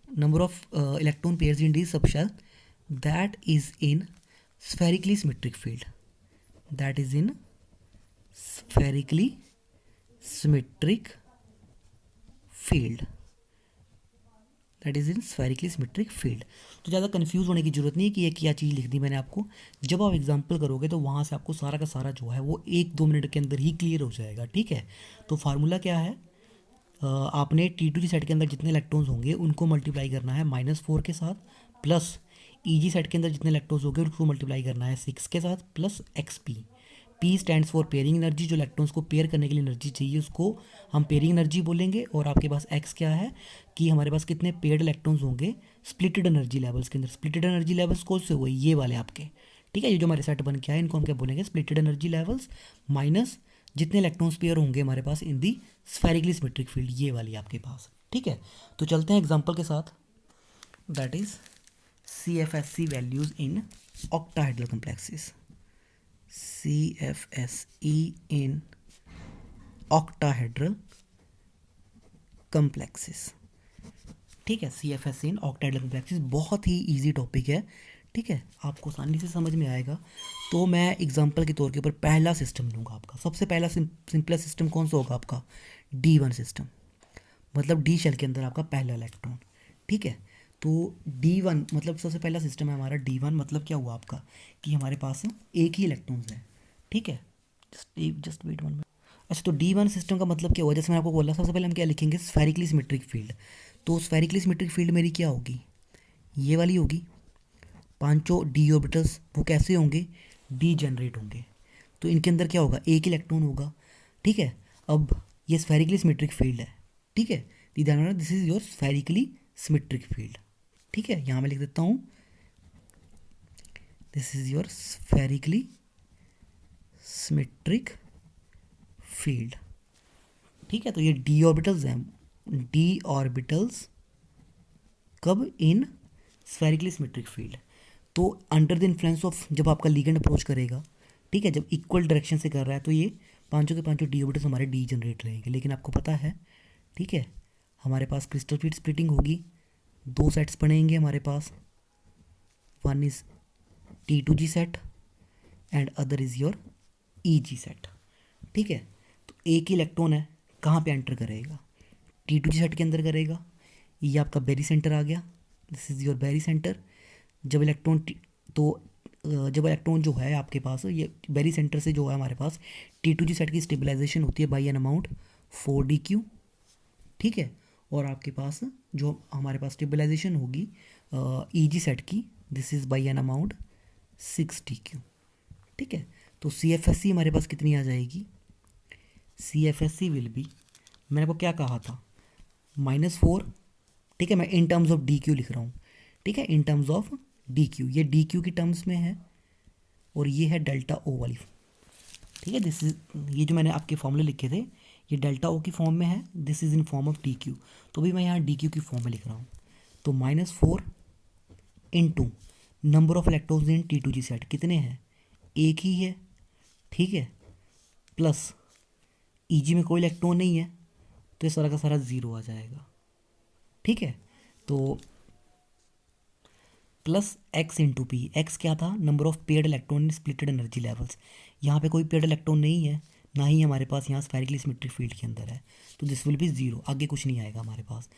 number of electron pairs in d subshell that is in spherically symmetric field, that is in spherically symmetric field, that is in spherically symmetric field। तो ज़्यादा confuse होने की ज़रूरत नहीं है कि ये क्या चीज़ लिख दी मैंने आपको। जब आप एग्जांपल करोगे तो वहाँ से आपको सारा का सारा जो है वो 1-2 मिनट के अंदर ही क्लियर हो जाएगा, ठीक है। तो फार्मूला क्या है, आपने T2G सेट के अंदर जितने इलेक्ट्रॉन्स होंगे उनको मल्टीप्लाई करना है -4 के साथ, प्लस EG सेट के अंदर जितने इलेक्ट्रॉन्स होंगे उनको मल्टीप्लाई करना है 6 के साथ, plus XP। P stands for pairing energy, जो इलेक्ट्रॉन्स को पेयर करने के लिए एनर्जी चाहिए उसको हम पेयरिंग एनर्जी बोलेंगे। और आपके पास X क्या है कि हमारे पास कितने पेयर्ड इलेक्ट्रॉन्स होंगे स्प्लिटेड एनर्जी लेवल्स के अंदर। स्प्लिटेड एनर्जी लेवल्स कौन से हुए, ये वाले आपके, ठीक है। ये जो हमारे सेट बन के आए इनको हम क्या बोलेंगे, स्प्लिटेड एनर्जी लेवल्स, माइनस जितने इलेक्ट्रॉन्स पेयर होंगे हमारे पास इन दी स्फेरिकली सिमेट्रिक फील्ड, ये वाली आपके पास, ठीक है। तो चलते हैं एग्जांपल के साथ, that is CFSE values in octahedral complexes. CFSE in octahedral complexes, ठीक है। CFSE इन ऑक्टाहेड्रल कॉम्प्लेक्सेस बहुत ही इजी टॉपिक है, ठीक है, आपको आसानी से समझ में आएगा। तो मैं एग्जांपल के तौर के ऊपर पहला सिस्टम लूँगा आपका। सबसे पहला सिंपलेस्ट सिस्टम कौन सा होगा आपका, D1 सिस्टम, मतलब डी शेल के अंदर आपका पहला इलेक्ट्रॉन, ठीक है। तो D1 मतलब सबसे पहला सिस्टम है हमारा D1, मतलब क्या हुआ आपका कि हमारे पास एक ही इलेक्ट्रॉन्स है, ठीक है। Just wait 1 minute. अच्छा, तो D1 सिस्टम का मतलब क्या हुआ, जैसे मैंने आपको बोला सबसे पहले हम क्या लिखेंगे, स्फेरिकली सिमेट्रिक फील्ड। तो स्फेरिकली सिमेट्रिक फील्ड मेरी क्या होगी, ये वाली होगी। पांचों D ऑर्बिटल्स वो कैसे होंगे, डी जनरेट होंगे। तो इनके अंदर क्या होगा, एक इलेक्ट्रॉन होगा, ठीक है। अब ये स्फेरिकली सिमेट्रिक फील्ड है, ठीक है। ध्यान रखना, this is your spherically symmetric field, ठीक है। यहाँ मैं लिख देता हूँ, this is your spherically symmetric field, ठीक है। तो ये डी ऑर्बिटल्स हैं, डी ऑर्बिटल्स कब, इन स्फेरिकली सिमेट्रिक फील्ड। तो अंडर द इन्फ्लुएंस ऑफ, जब आपका लिगेंड अप्रोच करेगा, ठीक है, जब इक्वल डायरेक्शन से कर रहा है तो ये पांचों के पांचों डी ऑर्बिटल्स हमारे डी जनरेट रहेंगे। लेकिन आपको पता है, ठीक है, हमारे पास क्रिस्टल फील्ड स्प्लिटिंग होगी, दो सेट्स बनेंगे हमारे पास, one is T2G set and other is your EG set. ठीक है, तो एक ही इलेक्ट्रॉन है, कहाँ पे एंटर करेगा? T2G सेट के अंदर करेगा। ये आपका बेरी सेंटर आ गया, this is your barycentre. जब इलेक्ट्रॉन जब इलेक्ट्रॉन जो है आपके पास, ये बेरी सेंटर से जो है हमारे पास T2G सेट की स्टेबलाइजेशन होती है बाई एन अमाउंट 4dq। ठीक है, और आपके पास जो हमारे पास स्टेबलाइजेशन होगी EG सेट की, this is by an amount 6dq। ठीक है, तो CFSC हमारे पास कितनी आ जाएगी? CFSC विल बी, मैंने आपको क्या कहा था, -4। ठीक है, मैं इन टर्म्स ऑफ DQ लिख रहा हूँ। ठीक है, इन टर्म्स ऑफ DQ, ये DQ की टर्म्स में है और ये है डेल्टा O वाली। ठीक है, दिस इज, ये जो मैंने आपके फॉर्मूले लिखे थे ये डेल्टा O की फॉर्म में है, this is in form of DQ। तो भी मैं यहाँ DQ की फॉर्म में लिख रहा हूँ। तो -4 into number of electrons in T2G set कितने हैं? एक ही है। ठीक है, प्लस EG में कोई इलेक्ट्रॉन नहीं है, तो ये सारा का सारा ज़ीरो आ जाएगा। ठीक है, तो plus x into P, x क्या था? Number of paired electron in splitted energy levels. यहाँ पे कोई पेयर्ड इलेक्ट्रॉन नहीं है, ना ही हमारे पास यहाँ स्फेरिकली सिमेट्रिक फील्ड के अंदर है, तो दिस विल बी ज़ीरो, आगे कुछ नहीं आएगा हमारे पास।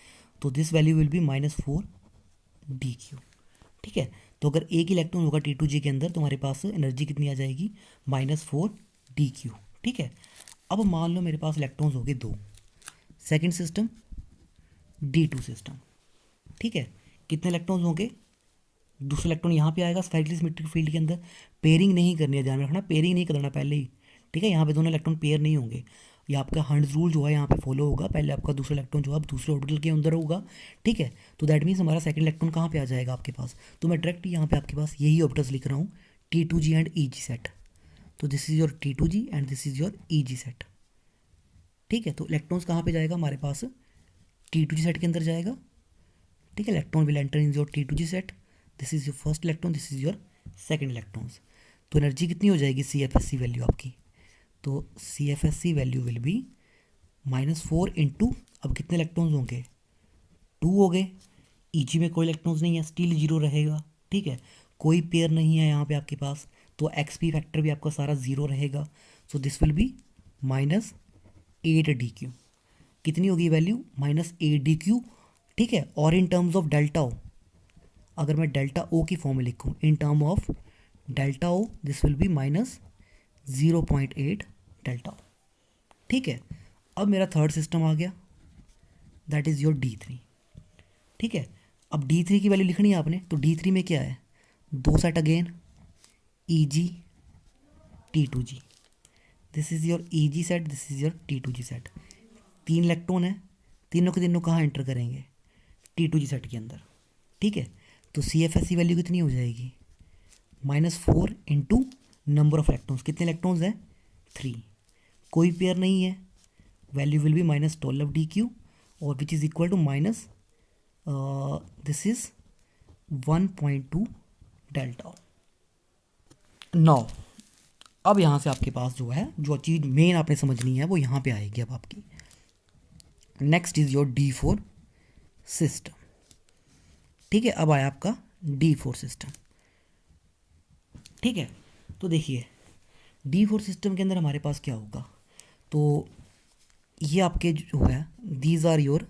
तो this value will be -4dq। ठीक है, तो अगर एक इलेक्ट्रॉन होगा T2G के अंदर तो हमारे पास एनर्जी कितनी आ जाएगी? -4dq। ठीक है, अब मान लो मेरे पास इलेक्ट्रॉन्स हो गए दो, सेकेंड सिस्टम D2 सिस्टम। ठीक है, कितने इलेक्ट्रॉन्स होंगे? दूसरा इलेक्ट्रॉन यहाँ पे आएगा स्फेरिकली सिमेट्रिक फील्ड के अंदर। पेयरिंग नहीं करनी है, ध्यान में रखना, पेयरिंग नहीं करना पहले ही। ठीक है, यहाँ पे दोनों इलेक्ट्रॉन पेयर नहीं होंगे, ये आपका हंड्स रूल जो है यहाँ पे फॉलो होगा। पहले आपका दूसरा इलेक्ट्रॉन जो है दूसरे ऑर्बिटल के अंदर होगा। ठीक है, तो दैट मीन्स हमारा सेकंड इलेक्ट्रॉन कहाँ पे आ जाएगा आपके पास? तो मैं डायरेक्ट यहाँ पे आपके पास यही ऑर्बिटल्स लिख रहा हूँ, T2G एंड EG सेट। तो this is your T2G and this is your EG set. ठीक है, तो इलेक्ट्रॉन्स कहाँ पे जाएगा हमारे पास? T2G सेट के अंदर जाएगा। ठीक है, electron will enter in your T2G set, this is your first electron, this is your second electrons. तो एनर्जी कितनी हो जाएगी CFSC वैल्यू आपकी? तो CFSC value will be -4 into, अब कितने इलेक्ट्रॉन्स होंगे? 2 हो गए। EG में कोई इलेक्ट्रॉन्स नहीं है, स्टिल जीरो रहेगा। ठीक है, कोई पेयर नहीं है यहाँ पे आपके पास, तो XP फैक्टर भी आपका सारा ज़ीरो रहेगा। So this will be -8dq। कितनी होगी वैल्यू? -8dq। ठीक है, और in terms of delta O, अगर मैं डेल्टा O की फॉर्म में लिखूँ, in term of delta O this will be -0.8 delta O। ठीक है, अब मेरा थर्ड सिस्टम आ गया, दैट इज़ योर D3। ठीक है, अब D3 की वैल्यू लिखनी है आपने, तो D3 में क्या है? दो set again, EG T2G, this is your EG set, this is your T2G set. तीन इलेक्ट्रॉन है, तीनों के तीनों कहाँ एंटर करेंगे? T2G सेट के अंदर। ठीक है, तो CFSC वैल्यू कितनी हो जाएगी? -4 इंटू नंबर ऑफ इलेक्ट्रॉन्स, कितने इलेक्ट्रॉन्स हैं? 3, कोई पेयर नहीं है, वैल्यू विल बी -12dq और which is equal to this is 1.2 delta. Now अब यहाँ से आपके पास जो है, जो चीज़ मेन आपने समझनी है वो यहाँ पे आएगी अब आपकी। Next is your D4 system. ठीक है, अब आया आपका D4 सिस्टम। ठीक है, तो देखिए D4 सिस्टम के अंदर हमारे पास क्या होगा? तो ये आपके जो है, these are your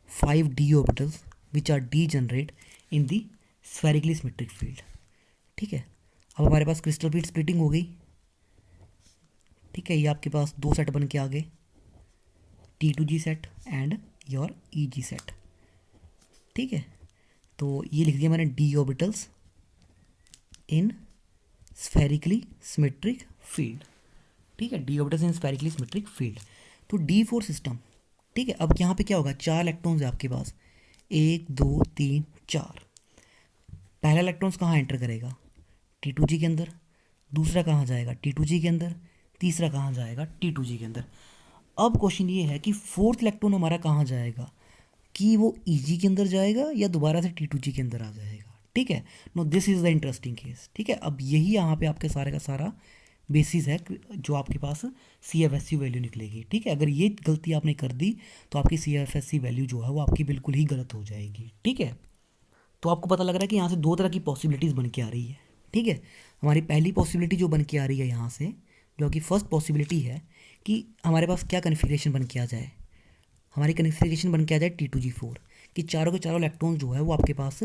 5d orbitals which are degenerate in the spherically symmetric field. ठीक है, अब हमारे पास क्रिस्टल फील्ड स्प्लिटिंग हो गई। ठीक है, ये आपके पास दो सेट बन के आ गए, T2G set and your EG set. ठीक है, तो ये लिख दिया मैंने d orbitals in spherically symmetric field. ठीक है, d orbitals in spherically symmetric field. तो D4 सिस्टम। ठीक है, अब यहाँ पे क्या होगा? 4 इलेक्ट्रॉन्स है आपके पास, 1 2 3 4। पहला इलेक्ट्रॉन्स कहाँ एंटर करेगा? T2G के अंदर। दूसरा कहाँ जाएगा? T2G के अंदर। तीसरा कहाँ जाएगा? T2G के अंदर। अब क्वेश्चन ये है कि फोर्थ इलेक्ट्रॉन हमारा कहाँ जाएगा, कि वो EG के अंदर जाएगा या दोबारा से T2G के अंदर आ जाएगा। ठीक है, no this is the interesting case. ठीक है, अब यही यहाँ पे आपके सारे का सारा बेसिस है जो आपके पास CFSC वैल्यू निकलेगी। ठीक है, अगर ये गलती आपने कर दी तो आपकी CFSC वैल्यू जो है वो आपकी बिल्कुल ही गलत हो जाएगी। ठीक है, तो आपको पता लग रहा है कि यहाँ से दो तरह की पॉसिबिलिटीज़ बन के आ रही है। ठीक है, हमारी पहली पॉसिबिलिटी जो बन के आ रही है यहाँ से, जो कि फर्स्ट पॉसिबिलिटी है कि हमारे पास क्या कन्फिग्रेशन बन के आ जाए, हमारी कन्फिग्रेशन बन के आ जाए T2G4, कि चारों के चारों इलेक्ट्रॉन्स जो है वो आपके पास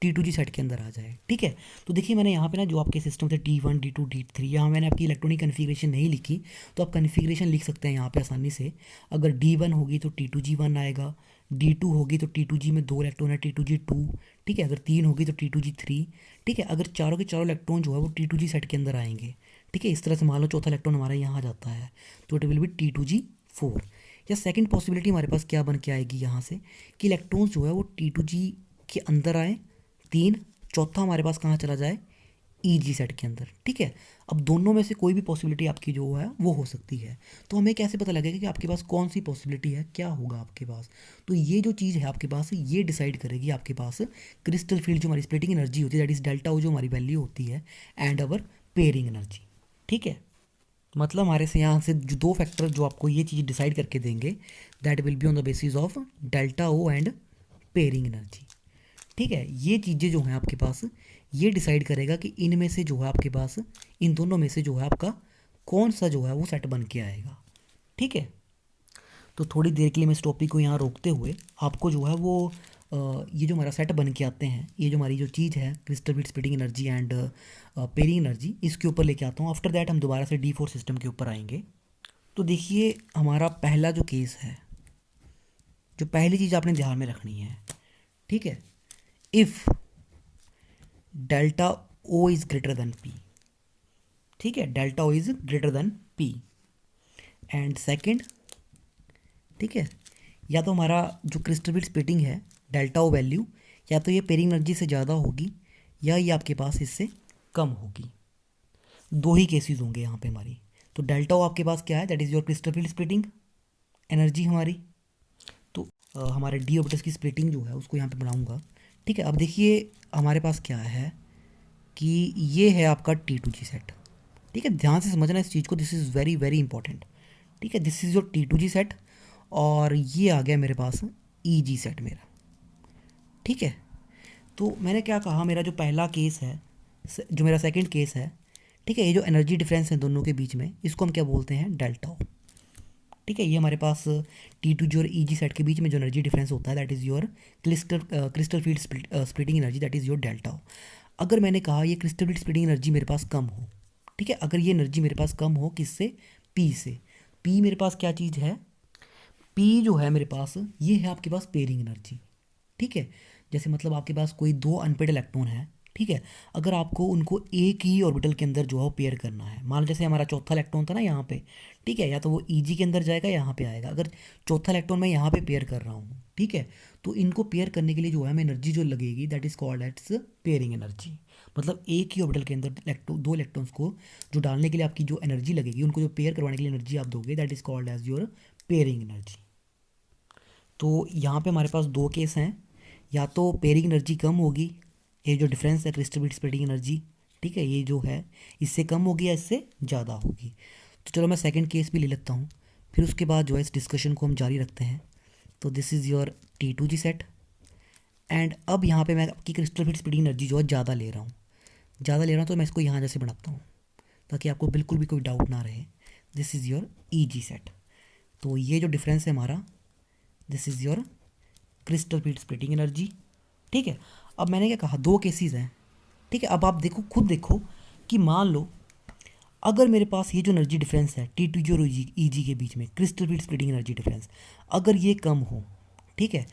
T2G सेट के अंदर आ जाए। ठीक है, तो देखिए मैंने यहाँ पे ना जो आपके सिस्टम थे D1 D2 D3, यहाँ मैंने आपकी इलेक्ट्रॉनिक कन्फिग्रेशन नहीं लिखी, तो आप कन्फिग्रेशन लिख सकते हैं यहाँ पे आसानी से। अगर D1 होगी तो T2G1 आएगा, D2 होगी तो T2G में 2 इलेक्ट्रॉन है T2G2। ठीक है, अगर 3 होगी तो T2G3। ठीक है, अगर चारों के चारों इलेक्ट्रॉन जो है वो T2G सेट के अंदर आएंगे। ठीक है, इस तरह से मान लो चौथा इलेक्ट्रॉन हमारा यहाँ आ जाता है तो इट विल बी T2G4। या सेकंड पॉसिबिलिटी हमारे पास क्या बन के आएगी यहाँ से, कि इलेक्ट्रॉन्स जो है वो T2G के अंदर आए 3, चौथा हमारे पास कहाँ चला जाए EG सेट के अंदर। ठीक है, अब दोनों में से कोई भी पॉसिबिलिटी आपकी जो है वो हो सकती है। तो हमें कैसे पता लगेगा कि आपके पास कौन सी पॉसिबिलिटी है, क्या होगा आपके पास? तो ये जो चीज़ है आपके पास ये डिसाइड करेगी आपके पास क्रिस्टल फील्ड जो हमारी स्प्लिटिंग एनर्जी होती है, दैट इज डेल्टा ओ जो हमारी वैल्यू होती है, एंड अवर पेयरिंग एनर्जी। ठीक है, मतलब हमारे से यहाँ से जो दो फैक्टर जो आपको ये चीज़ डिसाइड करके देंगे, that will be on the basis of delta O and pairing energy. ठीक है, ये चीज़ें जो हैं आपके पास ये डिसाइड करेगा कि इनमें से जो है आपके पास, इन दोनों में से जो है आपका कौन सा जो है वो सेट बन के आएगा। ठीक है, तो थोड़ी देर के लिए मैं इस टॉपिक को यहाँ रोकते हुए आपको जो है वो ये जो हमारा सेट बन के आते हैं, ये जो हमारी जो चीज़ है crystal field splitting energy and pairing energy, इसके ऊपर लेके आता हूँ। आफ्टर दैट हम दोबारा से D4 सिस्टम के ऊपर आएंगे। तो देखिए हमारा पहला जो केस है, जो पहली चीज़ आपने ध्यान में रखनी है, ठीक है, if delta O is greater than P। ठीक है, delta O is greater than P। And second, ठीक है, या तो हमारा जो क्रिस्टल फील्ड स्प्लिटिंग है डेल्टा ओ वैल्यू या तो ये पेयरिंग एनर्जी से ज़्यादा होगी या ये आपके पास इससे कम होगी। दो ही केसेस होंगे यहाँ पे हमारी। तो डेल्टा ओ आपके पास क्या है, that is your crystal field splitting energy हमारी। तो हमारे डी ऑर्बिटल्स की स्प्लिटिंग जो है उसको यहाँ पे बनाऊँगा। ठीक है, अब देखिए हमारे पास क्या है कि ये है आपका T2G सेट। ठीक है, ध्यान से समझना इस चीज़ को, this is very very important. ठीक है, this is your T2G set और ये आ गया मेरे पास EG सेट मेरा। ठीक है, तो मैंने क्या कहा, मेरा जो पहला केस है, जो मेरा सेकंड केस है, ठीक है, ये जो एनर्जी डिफरेंस है दोनों के बीच में, इसको हम क्या बोलते हैं, डेल्टा ओ। ठीक है, ये हमारे पास T2G और EG सेट के बीच में जो एनर्जी डिफरेंस होता है that is your crystal field splitting energy, that is your delta O. अगर मैंने कहा ये क्रिस्टल फील्ड स्प्लिटिंग एनर्जी मेरे पास कम हो, ठीक है, अगर ये एनर्जी मेरे पास कम हो किससे, P से। P मेरे पास क्या चीज़ है, P जो है मेरे पास ये है आपके पास पेयरिंग एनर्जी। ठीक है, जैसे मतलब आपके पास कोई दो अनपेड इलेक्ट्रॉन है, ठीक है, अगर आपको उनको एक ही ऑर्बिटल के अंदर जो है पेयर करना है, मान लो जैसे हमारा चौथा इलेक्ट्रॉन था ना यहाँ पे, ठीक है, या तो वो EG के अंदर जाएगा यहाँ पे आएगा। अगर चौथा इलेक्ट्रॉन मैं यहाँ पे पेयर कर रहा हूँ, ठीक है, तो इनको पेयर करने के लिए जो है हमें एनर्जी जो लगेगी that is called its pairing energy. मतलब एक ही ऑर्बिटल के अंदर दो इलेक्ट्रॉन्स को जो डालने के लिए आपकी जो एनर्जी लगेगी, उनको जो पेयर करवाने के लिए एनर्जी आप दोगे that is called as your pairing energy. तो यहाँ पे हमारे पास दो केस हैं, या तो पेयरिंग एनर्जी कम होगी, ये जो डिफरेंस है क्रिस्टल फील्ड स्प्लिटिंग एनर्जी, ठीक है, ये जो है इससे कम होगी या इससे ज़्यादा होगी। तो चलो मैं सेकंड केस भी ले लेता हूँ, फिर उसके बाद जो है इस डिस्कशन को हम जारी रखते हैं। तो this is your T2G set and अब यहाँ पे मैं आपकी क्रिस्टल फील्ड स्प्लिटिंग एनर्जी जो है ज़्यादा ले रहा हूँ, तो मैं इसको यहाँ जैसे बनाता हूँ ताकि आपको बिल्कुल भी कोई डाउट ना रहे। This is your EG set. तो ये जो डिफरेंस है हमारा, this is your crystal field splitting energy. ठीक है, अब मैंने क्या कहा, दो केसेस हैं। ठीक है, अब आप देखो, खुद देखो कि मान लो अगर मेरे पास ये जो एनर्जी डिफरेंस है T2G और EG के बीच में, crystal field splitting energy difference, अगर ये कम हो, ठीक है,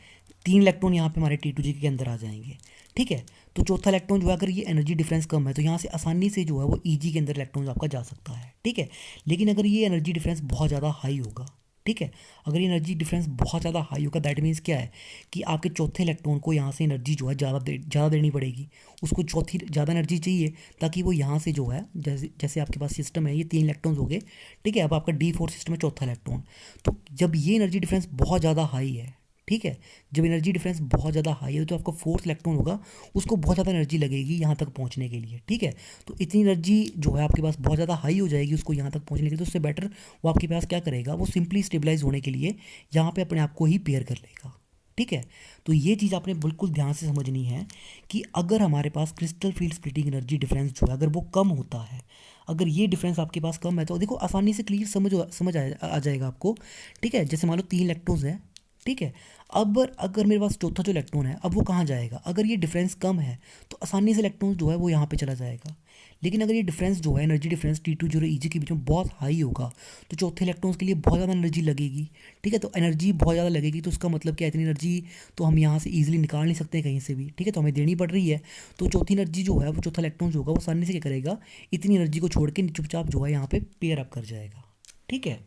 3 इलेक्ट्रॉन यहाँ पे हमारे T2G के अंदर आ जाएंगे। ठीक है, तो चौथा इलेक्ट्रॉन जो है अगर ये एनर्जी डिफरेंस कम है तो यहाँ से आसानी से जो है वो EG के अंदर इलेक्ट्रॉन आपका जा सकता है। ठीक है, लेकिन अगर ये एनर्जी डिफरेंस बहुत ज़्यादा हाई होगा, ठीक है, अगर ये एनर्जी डिफरेंस बहुत ज़्यादा हाई होगा दैट मीन्स क्या है कि आपके चौथे इलेक्ट्रॉन को यहाँ से एनर्जी जो है ज़्यादा देनी पड़ेगी, उसको चौथी ज़्यादा एनर्जी चाहिए ताकि वो यहाँ से जो है, जैसे आपके पास सिस्टम है, ये 3 इलेक्ट्रॉन्स हो गए। ठीक है, अब आपका D4 सिस्टम है, चौथा इलेक्ट्रॉन, तो जब ये एनर्जी डिफरेंस बहुत ज़्यादा हाई है, ठीक है। जब एनर्जी डिफरेंस बहुत ज़्यादा हाई है तो आपका फोर्थ इलेक्ट्रॉन होगा उसको बहुत ज़्यादा एनर्जी लगेगी यहाँ तक पहुँचने के लिए, ठीक है। तो इतनी एनर्जी जो है आपके पास बहुत ज़्यादा हाई हो जाएगी उसको यहाँ तक पहुँचने के लिए, तो उससे बेटर वो आपके पास क्या करेगा, वो सिंपली स्टेबलाइज होने के लिए यहाँ पे अपने आप को ही पेयर कर लेगा, ठीक है। तो ये चीज़ आपने बिल्कुल ध्यान से समझनी है कि अगर हमारे पास crystal field splitting energy difference जो है अगर वो कम होता है, अगर ये डिफरेंस आपके पास कम है तो देखो आसानी से क्लियर समझ आ जाएगा आपको, ठीक है। जैसे मान लो 3 इलेक्ट्रॉन्स हैं, ठीक है। अब अगर मेरे पास चौथा जो इलेक्ट्रॉन है अब वो कहाँ जाएगा, अगर ये डिफरेंस कम है तो आसानी से इलेक्ट्रॉन जो है वो यहाँ पे चला जाएगा। लेकिन अगर ये डिफरेंस जो है एनर्जी डिफरेंस T2 और EG के बीच में बहुत हाई होगा तो चौथे इलेक्ट्रॉन्स के लिए बहुत ज़्यादा एनर्जी लगेगी, ठीक है। तो एनर्जी बहुत ज़्यादा लगेगी तो उसका मतलब क्या, इतनी एनर्जी तो हम यहाँ से ईजिली निकाल नहीं सकते कहीं से भी, ठीक है। तो हमें देनी पड़ रही है। तो चौथी एनर्जी जो है वो चौथा इलेक्ट्रॉन जो होगा वो आसानी से क्या करेगा, इतनी एनर्जी को छोड़ के चुपचाप जो है यहाँ पे पेयर अप कर जाएगा, ठीक है।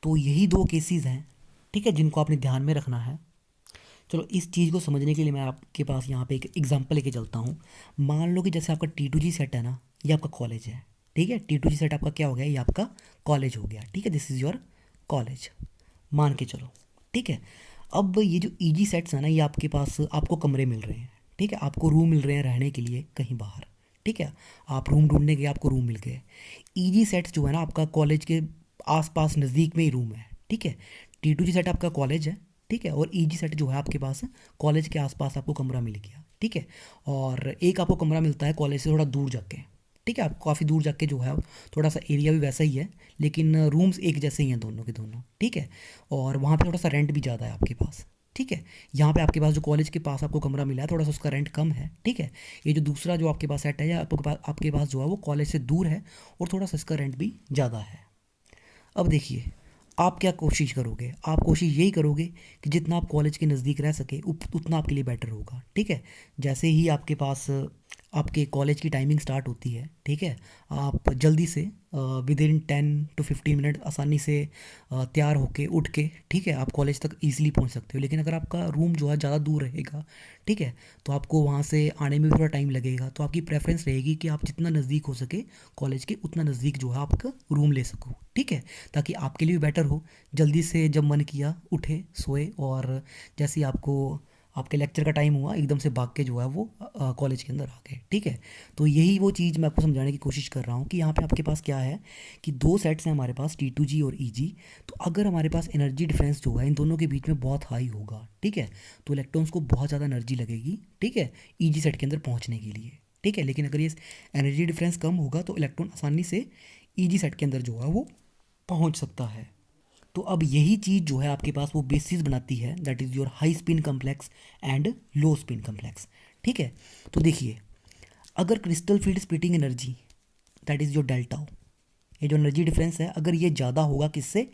तो यही 2 केसेस हैं, ठीक है, जिनको आपने ध्यान में रखना है। चलो इस चीज़ को समझने के लिए मैं आपके पास यहाँ पे एक एग्जांपल लेके चलता हूँ। मान लो कि जैसे आपका T2G सेट है ना, ये आपका कॉलेज है, ठीक है। T2G सेट आपका क्या हो गया, ये आपका कॉलेज हो गया, ठीक है। दिस इज़ योर कॉलेज मान के चलो, ठीक है। अब ये जो EG सेट्स हैं ना, ये आपके पास आपको कमरे मिल रहे हैं, ठीक है। आपको रूम मिल रहे हैं रहने के लिए कहीं बाहर, ठीक है। आप रूम ढूंढने गए, आपको रूम मिल गए। EG सेट्स जो है ना आपका कॉलेज के आसपास नज़दीक में ही रूम है, ठीक है। T2G सेट आपका कॉलेज है, ठीक है, और EG सेट जो है आपके पास कॉलेज के आसपास आपको कमरा मिल गया, ठीक है। और एक आपको कमरा मिलता है कॉलेज से थोड़ा दूर जाके, ठीक है। आप काफ़ी दूर जाके जो है थोड़ा सा एरिया भी वैसा ही है लेकिन रूम्स एक जैसे ही हैं दोनों के दोनों, ठीक है। और वहाँ पे थोड़ा सा रेंट भी ज़्यादा है आपके पास, ठीक है। यहाँ पे आपके पास जो कॉलेज के पास आपको कमरा मिला है थोड़ा सा उसका रेंट कम है, ठीक है। ये जो दूसरा जो आपके पास सेट है या आपके पास जो है वो कॉलेज से दूर है और थोड़ा सा इसका रेंट भी ज़्यादा है। अब देखिए आप क्या कोशिश करोगे, आप कोशिश यही करोगे कि जितना आप कॉलेज के नज़दीक रह सके उतना आपके लिए बेटर होगा, ठीक है। जैसे ही आपके पास आपके कॉलेज की टाइमिंग स्टार्ट होती है, ठीक है, आप जल्दी से विद इन 10 to 15 मिनट आसानी से तैयार होके उठ के, ठीक है, आप कॉलेज तक ईजिली पहुंच सकते हो। लेकिन अगर आपका रूम जो है ज़्यादा दूर रहेगा, ठीक है, तो आपको वहाँ से आने में भी थोड़ा टाइम लगेगा। तो आपकी प्रेफरेंस रहेगी कि आप जितना नज़दीक हो सके कॉलेज के उतना नज़दीक जो है आपका रूम ले सको, ठीक है, ताकि आपके लिए भी बेटर हो। जल्दी से जब मन किया उठे सोए और जैसे ही आपको आपके लेक्चर का टाइम हुआ एकदम से भाग के जो है वो कॉलेज के अंदर आ गए, ठीक है। तो यही वो चीज़ मैं आपको समझाने की कोशिश कर रहा हूँ कि यहाँ पे आपके पास क्या है कि 2 सेट्स हैं हमारे पास T2G और EG। तो अगर हमारे पास एनर्जी डिफरेंस जो है इन दोनों के बीच में बहुत हाई होगा, ठीक है, तो इलेक्ट्रॉन्स को बहुत ज़्यादा एनर्जी लगेगी, ठीक है, EG सेट के अंदर पहुँचने के लिए, ठीक है। लेकिन अगर ये एनर्जी डिफरेंस कम होगा तो इलेक्ट्रॉन आसानी से EG सेट के अंदर जो है वो पहुँच सकता है। तो अब यही चीज़ जो है आपके पास वो बेसिस बनाती है, that is your high spin complex and low spin complex, ठीक है। तो देखिए अगर crystal field splitting energy that is your delta, ये जो एनर्जी डिफरेंस है अगर ये ज़्यादा होगा किससे,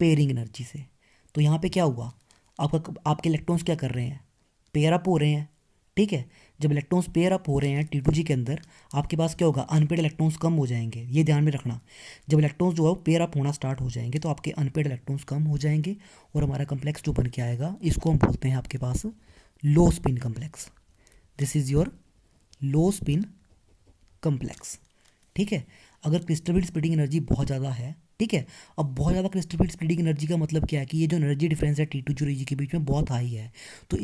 पेयरिंग एनर्जी से, तो यहाँ पे क्या हुआ, आपके इलेक्ट्रॉन्स क्या कर रहे हैं, पेयर अप हो रहे हैं, ठीक है। जब इलेक्ट्रॉन्स पेयर अप हो रहे हैं T2G के अंदर आपके पास क्या होगा, अनपेड इलेक्ट्रॉन्स कम हो जाएंगे, ये ध्यान में रखना। जब इलेक्ट्रॉन्स जो है पेयर अप होना स्टार्ट हो जाएंगे तो आपके अनपेड इलेक्ट्रॉन्स कम हो जाएंगे और हमारा कम्प्लेक्स जो बन के आएगा इसको हम बोलते हैं आपके पास low spin complex. This is your low spin complex, ठीक है। अगर क्रिस्टल फील्ड स्प्लिटिंग एनर्जी बहुत ज़्यादा है, ठीक है, अब बहुत ज़्यादा क्रिस्टल फील्ड स्प्लिटिंग एनर्जी का मतलब क्या है कि ये जो एनर्जी डिफरेंस है T2G और EG के बीच में बहुत हाई है। तो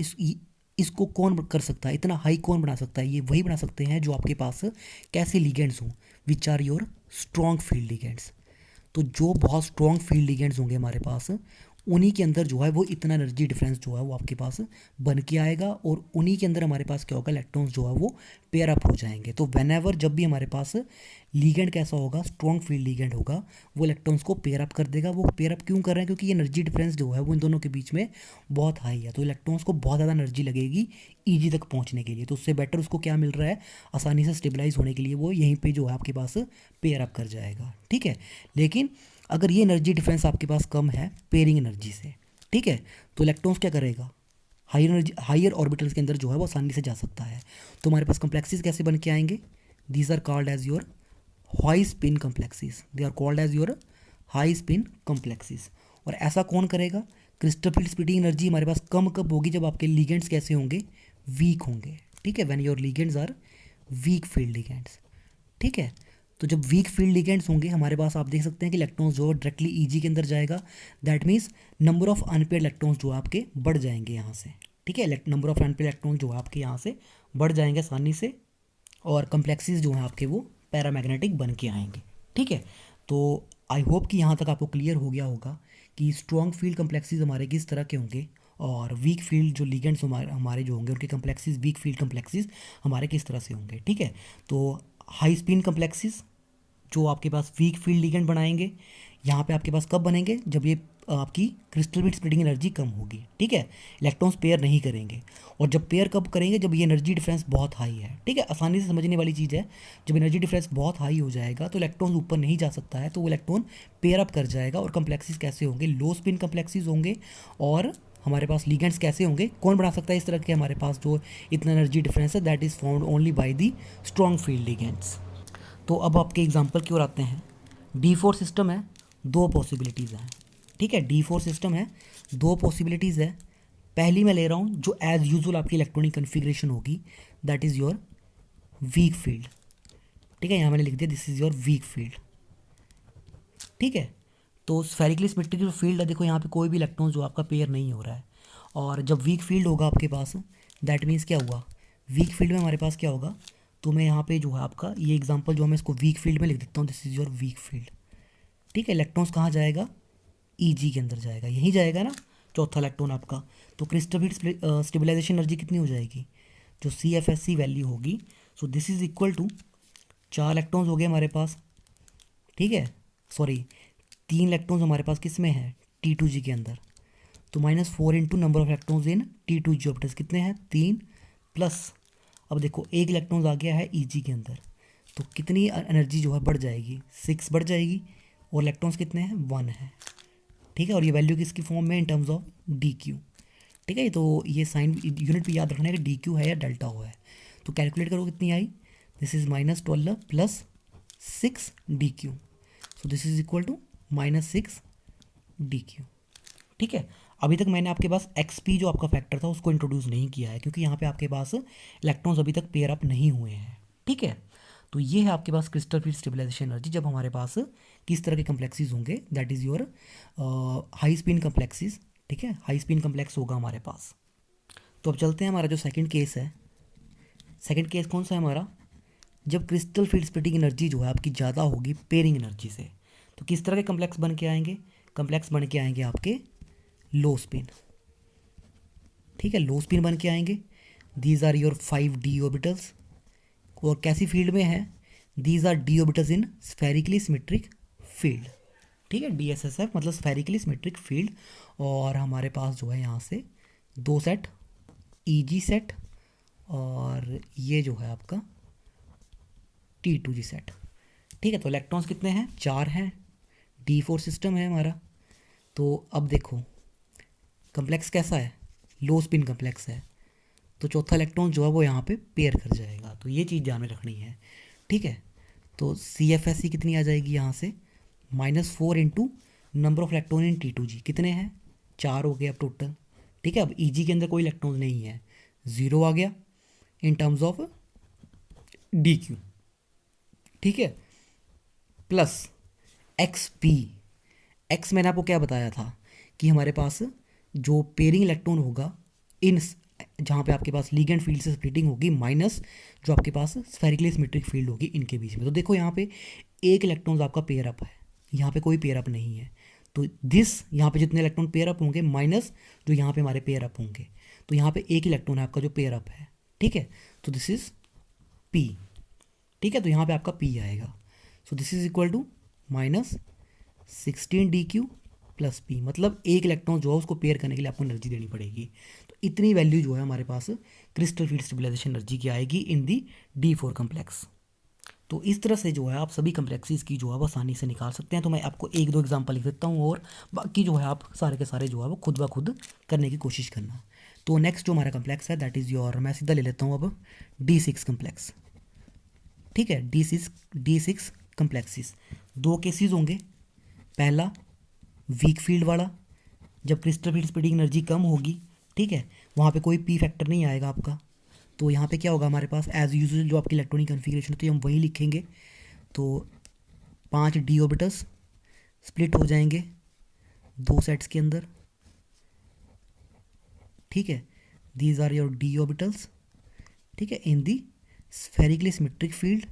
इसको कौन कर सकता है, इतना हाई कौन बना सकता है, ये वही बना सकते हैं जो आपके पास कैसे लिगेंड्स हों, which are your strong field ligands. तो जो बहुत स्ट्रॉन्ग फील्ड लिगेंड्स होंगे हमारे पास उन्हीं के अंदर जो है वो इतना एनर्जी डिफरेंस जो है वो आपके पास बन के आएगा और उन्हीं के अंदर हमारे पास क्या होगा, इलेक्ट्रॉन्स जो है वो पेयर अप हो जाएंगे। तो वेन एवर जब भी हमारे पास लीगेंड कैसा होगा, स्ट्रॉन्ग फील्ड लीगेंड होगा, वो इलेक्ट्रॉन्स को पेयर अप कर देगा। वो पेयर अप क्यों कर रहे हैं, क्योंकि ये एनर्जी डिफरेंस जो है वो इन दोनों के बीच में बहुत हाई है, तो इलेक्ट्रॉन्स को बहुत ज़्यादा एनर्जी लगेगी EG तक पहुँचने के लिए। तो उससे बेटर उसको क्या मिल रहा है, आसानी से स्टेबलाइज होने के लिए वो यहीं पर जो है आपके पास पेयर अप कर जाएगा, ठीक है। लेकिन अगर ये एनर्जी डिफरेंस आपके पास कम है पेयरिंग एनर्जी से, ठीक है, तो इलेक्ट्रॉन्स क्या करेगा, हायर ऑर्बिटल्स के अंदर जो है वो आसानी से जा सकता है। तो हमारे पास कम्प्लेक्सेस कैसे बन के आएंगे, these are called as your high spin complexes, they are called as your high spin complexes. और ऐसा कौन करेगा, क्रिस्टल फील्ड स्प्लिटिंग एनर्जी हमारे पास कम कब होगी, जब आपके लिगेंड्स कैसे होंगे, वीक होंगे, ठीक है, when your ligands are weak field ligands, ठीक है। तो जब वीक फील्ड लिगेंड्स होंगे हमारे पास, आप देख सकते हैं कि इलेक्ट्रॉन्स जो डायरेक्टली ईजी के अंदर जाएगा, that means number of unpaired electrons जो आपके बढ़ जाएंगे यहाँ से, ठीक है। नंबर ऑफ अनपेयर्ड इलेक्ट्रॉन्स जो आपके यहाँ से बढ़ जाएंगे आसानी से, और कम्प्लेक्सेस जो हैं आपके वो पैरामैग्नेटिक बन के आएंगे, ठीक है। तो आई होप कि यहाँ तक आपको क्लियर हो गया होगा कि स्ट्रॉन्ग फील्ड कम्प्लेक्सेस हमारे किस तरह के होंगे, और वीक फील्ड जो लिगेंड्स हमारे जो होंगे उनके कम्प्लेक्सेस, वीक फील्ड कम्प्लेक्सेस हमारे किस तरह से होंगे, ठीक है। तो हाई स्पिन कम्प्लेक्सेस जो आपके पास वीक फील्ड लिगेंड बनाएंगे, यहाँ पे आपके पास कब बनेंगे, जब ये आपकी क्रिस्टल बीट स्प्लिटिंग एनर्जी कम होगी, ठीक है। इलेक्ट्रॉन्स पेयर नहीं करेंगे, और जब पेयर कब करेंगे, जब ये एनर्जी डिफरेंस बहुत हाई है, ठीक है। आसानी से समझने वाली चीज़ है, जब एनर्जी डिफरेंस बहुत हाई हो जाएगा तो इलेक्ट्रॉन्स ऊपर नहीं जा सकता है, तो वो इलेक्ट्रॉन पेयर अप कर जाएगा, और कम्प्लेक्सेस कैसे होंगे, लो स्पिन कम्प्लेक्सेस होंगे। और हमारे पास लिगेंड्स कैसे होंगे, कौन बना सकता है इस तरह के हमारे पास जो इतना एनर्जी डिफरेंस है, that is found only by the strong field ligands. तो अब आपके एग्जांपल की ओर आते हैं। D4 सिस्टम है, दो पॉसिबिलिटीज़ हैं, ठीक है। D4 सिस्टम है, दो पॉसिबिलिटीज़ है। पहली मैं ले रहा हूँ जो एज यूजुअल आपकी इलेक्ट्रॉनिक कन्फिग्रेशन होगी, that is your weak field, ठीक है। यहाँ मैंने लिख दिया this is your weak field, ठीक है। तो स्फेरिकली सिमेट्रिक जो फील्ड है, देखो यहाँ पे कोई भी इलेक्ट्रॉन जो आपका पेयर नहीं हो रहा है, और जब वीक फील्ड होगा आपके पास, दैट मीन्स क्या हुआ, वीक फील्ड में हमारे पास क्या होगा, तो मैं यहाँ पे जो है आपका ये एग्जांपल जो मैं इसको वीक फील्ड में लिख देता हूँ, this is your weak field, ठीक है। इलेक्ट्रॉन्स कहाँ जाएगा, ईजी के अंदर जाएगा, यहीं जाएगा ना चौथा इलेक्ट्रॉन आपका। तो क्रिस्टल बीट स्टेबलाइजेशन एनर्जी कितनी हो जाएगी, जो CFSE वैल्यू होगी, so this is equal to 4 electrons हो गए हमारे पास, ठीक है। सॉरी, 3 इलेक्ट्रॉन्स हमारे पास किस में है, T2G के अंदर, तो -4 into number of electrons in T2G orbitals कितने हैं, 3 प्लस, अब देखो एक इलेक्ट्रॉन्स आ गया है EG के अंदर, तो कितनी एनर्जी जो है बढ़ जाएगी, 6 बढ़ जाएगी, और इलेक्ट्रॉन्स कितने हैं, 1 है, ठीक है। और ये वैल्यू किसकी फॉर्म में, इन टर्म्स ऑफ DQ, ठीक है। तो ये साइन यूनिट भी याद रखना है कि DQ है या डेल्टा हो है। तो कैलकुलेट करो कितनी आई, this is -12 plus 6 DQ, so this is equal to -6 DQ, ठीक है। अभी तक मैंने आपके पास XP जो आपका फैक्टर था उसको इंट्रोड्यूस नहीं किया है, क्योंकि यहाँ पे आपके पास इलेक्ट्रॉन्स अभी तक पेयर अप नहीं हुए हैं, ठीक है। तो ये है आपके पास क्रिस्टल फील्ड स्टेबलाइजेशन एनर्जी जब हमारे पास किस तरह के कम्प्लेक्सेस होंगे, that is your high spin complexes, ठीक है। हाई स्पिन कम्प्लेक्स होगा हमारे पास। तो अब चलते हैं, हमारा जो सेकंड केस है, सेकंड केस कौन सा है हमारा, जब क्रिस्टल फील्ड स्प्लिटिंग एनर्जी जो है आपकी ज़्यादा होगी पेयरिंग एनर्जी से, तो किस तरह के कम्प्लेक्स बन के आएंगे, कम्प्लेक्स बन के आएंगे आपके लो स्पिन, ठीक है, लो स्पिन बन के आएंगे। These are your 5D orbitals, और कैसी फील्ड में है, these are D orbitals in spherically symmetric field, ठीक है। DSSF मतलब स्फेरिकली सिमेट्रिक फील्ड, और हमारे पास जो है यहाँ से 2 सेट EG सेट, और ये जो है आपका T2G सेट, ठीक है। तो इलेक्ट्रॉन्स कितने हैं, 4 हैं, D4 सिस्टम है हमारा। तो अब देखो कम्प्लेक्स कैसा है, लो स्पिन कम्प्लेक्स है, तो चौथा इलेक्ट्रॉन जो है वो यहाँ पे पेयर कर जाएगा, तो ये चीज़ ध्यान में रखनी है, ठीक है। तो CFSE कितनी आ जाएगी यहाँ से, -4 into number of electron in T2G, कितने हैं, 4 हो गए अब टोटल, ठीक है। अब EG के अंदर कोई इलेक्ट्रॉन नहीं है, 0 आ गया इन टर्म्स ऑफ DQ, ठीक है, प्लस XP। X मैंने आपको क्या बताया था कि हमारे पास जो पेयरिंग इलेक्ट्रॉन होगा इन, जहाँ पे आपके पास लिगेंड फील्ड से स्प्लिटिंग होगी, माइनस जो आपके पास स्फेरिकली सिमेट्रिक फील्ड होगी इनके बीच में। तो देखो यहाँ पे एक इलेक्ट्रॉन आपका पेयर अप है, यहाँ पे कोई पेयर अप नहीं है, तो दिस यहाँ पे जितने इलेक्ट्रॉन पेयर अप होंगे माइनस जो यहाँ पे हमारे पेयर अप होंगे, तो यहाँ पे एक इलेक्ट्रॉन है आपका जो पेयर अप है, ठीक है। तो दिस इज P, ठीक है। तो यहाँ पे आपका P आएगा, so this is equal to -16 DQ plus P, मतलब एक इलेक्ट्रॉन जो है उसको पेयर करने के लिए आपको एनर्जी देनी पड़ेगी। तो इतनी वैल्यू जो है हमारे पास क्रिस्टल फील्ड स्टेबलाइजेशन एनर्जी की आएगी इन दी D4 कम्प्लेक्स। तो इस तरह से जो है आप सभी कम्प्लेक्सेस की जो है वो आसानी से निकाल सकते हैं। तो मैं आपको 1-2 एग्जांपल लिख देता हूँ, और बाकी जो है आप सारे के सारे जो है वो खुद ब खुद करने की कोशिश करना। तो नेक्स्ट जो हमारा कम्प्लेक्स है दैट इज़ योर, मैं सीधा ले लेता हूँ अब D6 कम्प्लेक्स, ठीक है। D6 कम्प्लेक्सेस, 2 केसेस होंगे। पहला वीक फील्ड वाला, जब क्रिस्टल फील्ड स्प्लिटिंग एनर्जी कम होगी, ठीक है, वहाँ पे कोई P फैक्टर नहीं आएगा आपका, तो यहाँ पे क्या होगा हमारे पास एज यूजुअल जो आपकी इलेक्ट्रॉनिक कन्फिग्रेशन होती है हम वही लिखेंगे। तो 5 डी ऑर्बिटल्स स्प्लिट हो जाएंगे 2 सेट्स के अंदर, ठीक है। These are your D orbitals, ठीक है, in the spherically symmetric field.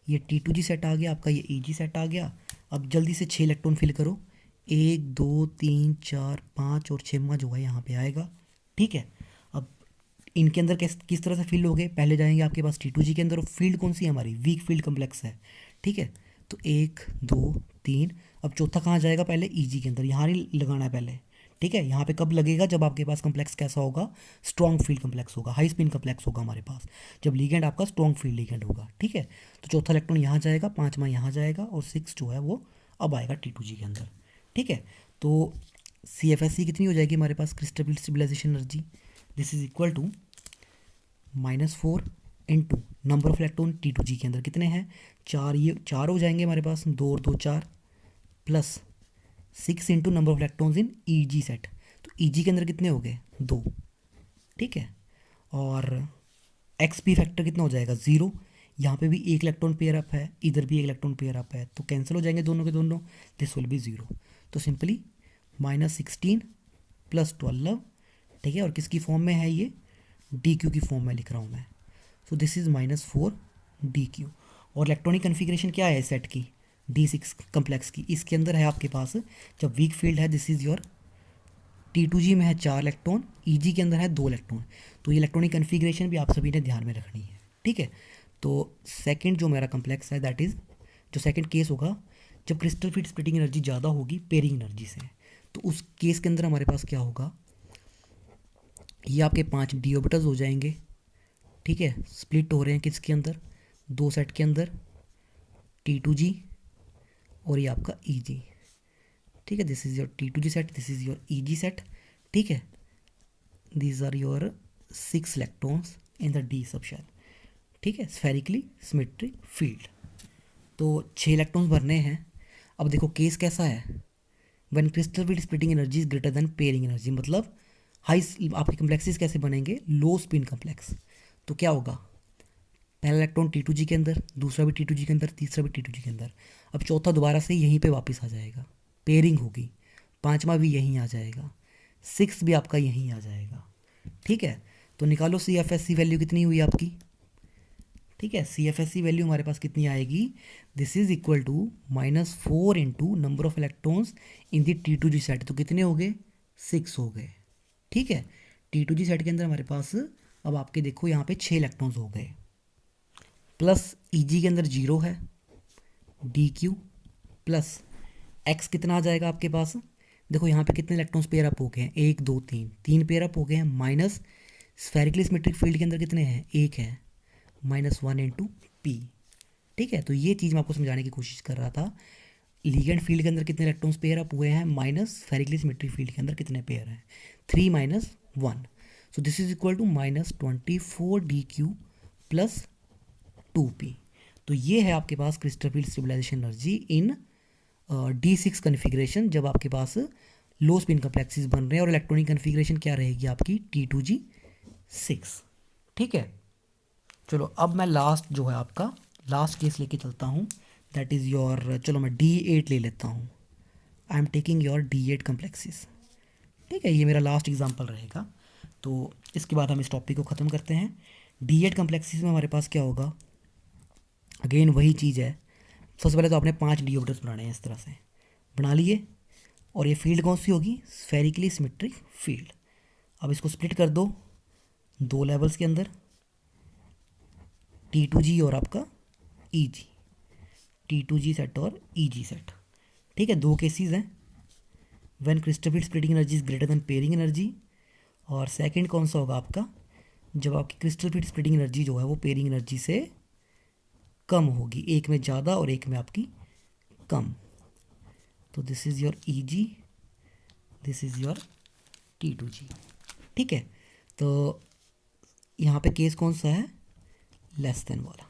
ये T2G सेट आ गया आपका, ये EG सेट आ गया। अब जल्दी से 6 इलेक्ट्रॉन फिल करो, 1 2 3 4 5 और 6वां जो है यहाँ पे आएगा, ठीक है। अब इनके अंदर किस तरह से फील्ड हो गए, पहले जाएंगे आपके पास T2G के अंदर, और फील्ड कौन सी है हमारी, वीक फील्ड कम्प्लेक्स है, ठीक है। तो 1 2 3, अब चौथा कहाँ जाएगा, पहले EG के अंदर, यहाँ नहीं लगाना है पहले, ठीक है। यहाँ पे कब लगेगा, जब आपके पास कम्प्लेक्स कैसा होगा, स्ट्रॉन्ग फील्ड कम्प्लेक्स होगा, हाई स्पिन कम्प्लेक्स होगा हमारे पास, जब लिगेंड आपका स्ट्रॉन्ग फील्ड लिगेंड होगा, ठीक है। तो चौथा इलेक्ट्रॉन यहाँ जाएगा, 5वां यहाँ जाएगा, और 6 जो है वो अब आएगा T2G के अंदर, ठीक है। तो CFSE कितनी हो जाएगी हमारे पास, crystal stabilization energy, this is equal to -4 into number of electron T2G के अंदर कितने हैं, 4, ये 4 हो जाएंगे हमारे पास, 2 और 2 4, plus 6 into number of electrons in EG set. तो EG के अंदर कितने हो गए, 2, ठीक है। और XP फैक्टर कितना हो जाएगा, 0। यहाँ पे भी एक इलेक्ट्रॉन पेयर अप है, इधर भी एक इलेक्ट्रॉन पेयर अप है, तो कैंसिल हो जाएंगे दोनों के दोनों, दिस विल बी 0। तो सिंपली -16 + 12, ठीक है। और किसकी फॉर्म में है ये, DQ की फॉर्म में लिख रहा हूँ मैं। सो दिस इज़ -4 DQ। और इलेक्ट्रॉनिक कन्फिग्रेशन क्या है सेट की, D6 कम्प्लेक्स की, इसके अंदर है आपके पास, जब वीक फील्ड है, दिस इज़ योर T2G में है 4 इलेक्ट्रॉन, EG के अंदर है 2 इलेक्ट्रॉन। तो ये इलेक्ट्रॉनिक कन्फिग्रेशन भी आप सभी ने ध्यान में रखनी है, ठीक है। तो सेकंड जो मेरा कम्प्लेक्स है, दैट इज़ जो सेकंड केस होगा, जब क्रिस्टल फील्ड स्प्लिटिंग एनर्जी ज़्यादा होगी पेयरिंग एनर्जी से, तो उस केस के अंदर हमारे पास क्या होगा, ये आपके 5 डी ऑर्बिटल्स हो जाएंगे, ठीक है। स्प्लिट हो रहे हैं किसके अंदर, 2 सेट के अंदर, T2G और ये आपका EG, ठीक है। This is your T2G set, this is your EG set, ठीक है। These are your 6 electrons in the D subshell, ठीक है, स्फेरिकली सिमेट्रिक फील्ड। तो 6 इलेक्ट्रॉन्स भरने हैं। अब देखो केस कैसा है, when crystal field splitting energy is greater than pairing energy, मतलब हाई, आपके कम्प्लेक्सेस कैसे बनेंगे, लो स्पिन कम्प्लेक्स। तो क्या होगा, पहला इलेक्ट्रॉन T2G के अंदर, दूसरा भी T2G के अंदर, तीसरा भी T2G के अंदर, अब चौथा दोबारा से यहीं पे वापस आ जाएगा, पेयरिंग होगी, 5वां भी यहीं आ जाएगा, 6 भी आपका यहीं आ जाएगा, ठीक है। तो निकालो CFSE वैल्यू कितनी हुई आपकी, ठीक है। CFSE वैल्यू हमारे पास कितनी आएगी, this is equal to -4 into number of electrons in the T2G set. तो कितने हो गए, 6 हो गए, ठीक है। T2G सेट के अंदर हमारे पास अब आपके देखो यहाँ पे 6 इलेक्ट्रॉन्स हो गए, प्लस EG के अंदर 0 है, DQ प्लस X कितना आ जाएगा आपके पास, देखो यहाँ पे कितने इलेक्ट्रॉन्स पेयर अप हो गए हैं, 1 2 3 पेयर अप हो गए हैं, माइनस स्फेरिकली सिमेट्रिक फील्ड के अंदर कितने हैं, 1 है, -1 इंटू P, ठीक है। तो ये चीज़ मैं आपको समझाने की कोशिश कर रहा था, लिगेंड फील्ड के अंदर कितने इलेक्ट्रॉन्स पेयर अप हुए हैं, माइनस स्फेरिकली सिमेट्रिक फील्ड के अंदर कितने पेयर हैं, 3 - 1। So this is equal to -24 DQ plus 2P। तो ये है आपके पास crystal field stabilization energy in D6 configuration, जब आपके पास लो स्पिन कम्प्लेक्सेस बन रहे हैं, और इलेक्ट्रॉनिक कन्फिग्रेशन क्या रहेगी आपकी, T2G6, ठीक है। चलो अब मैं लास्ट जो है आपका लास्ट केस लेके चलता हूँ, दैट इज़ योर, चलो मैं D8 ले लेता हूँ, I am taking your D8 complexes, ठीक है। ये मेरा लास्ट एग्जांपल रहेगा, तो इसके बाद हम इस टॉपिक को ख़त्म करते हैं। D8 कम्प्लेक्सेस में हमारे पास क्या होगा, अगेन वही चीज़ है, सबसे पहले तो आपने 5 डी ऑर्बिटल्स बनाने हैं, इस तरह से बना लिए, और ये फील्ड कौन सी होगी, स्फेरिकली सिमेट्रिक फील्ड। अब इसको स्प्लिट कर दो 2 लेवल्स के अंदर, T2G और आपका EG, T2G सेट और EG सेट, ठीक है। 2 केसेस हैं, when crystal field splitting energy is greater than pairing energy, और सेकंड कौन सा होगा आपका, जब आपकी क्रिस्टल फील्ड स्प्लिटिंग एनर्जी जो है वो पेयरिंग एनर्जी से कम होगी, एक में ज़्यादा और एक में आपकी कम। तो this is your EG, this is your T2G, ठीक है। तो यहाँ पे केस कौन सा है, लेस देन वाला।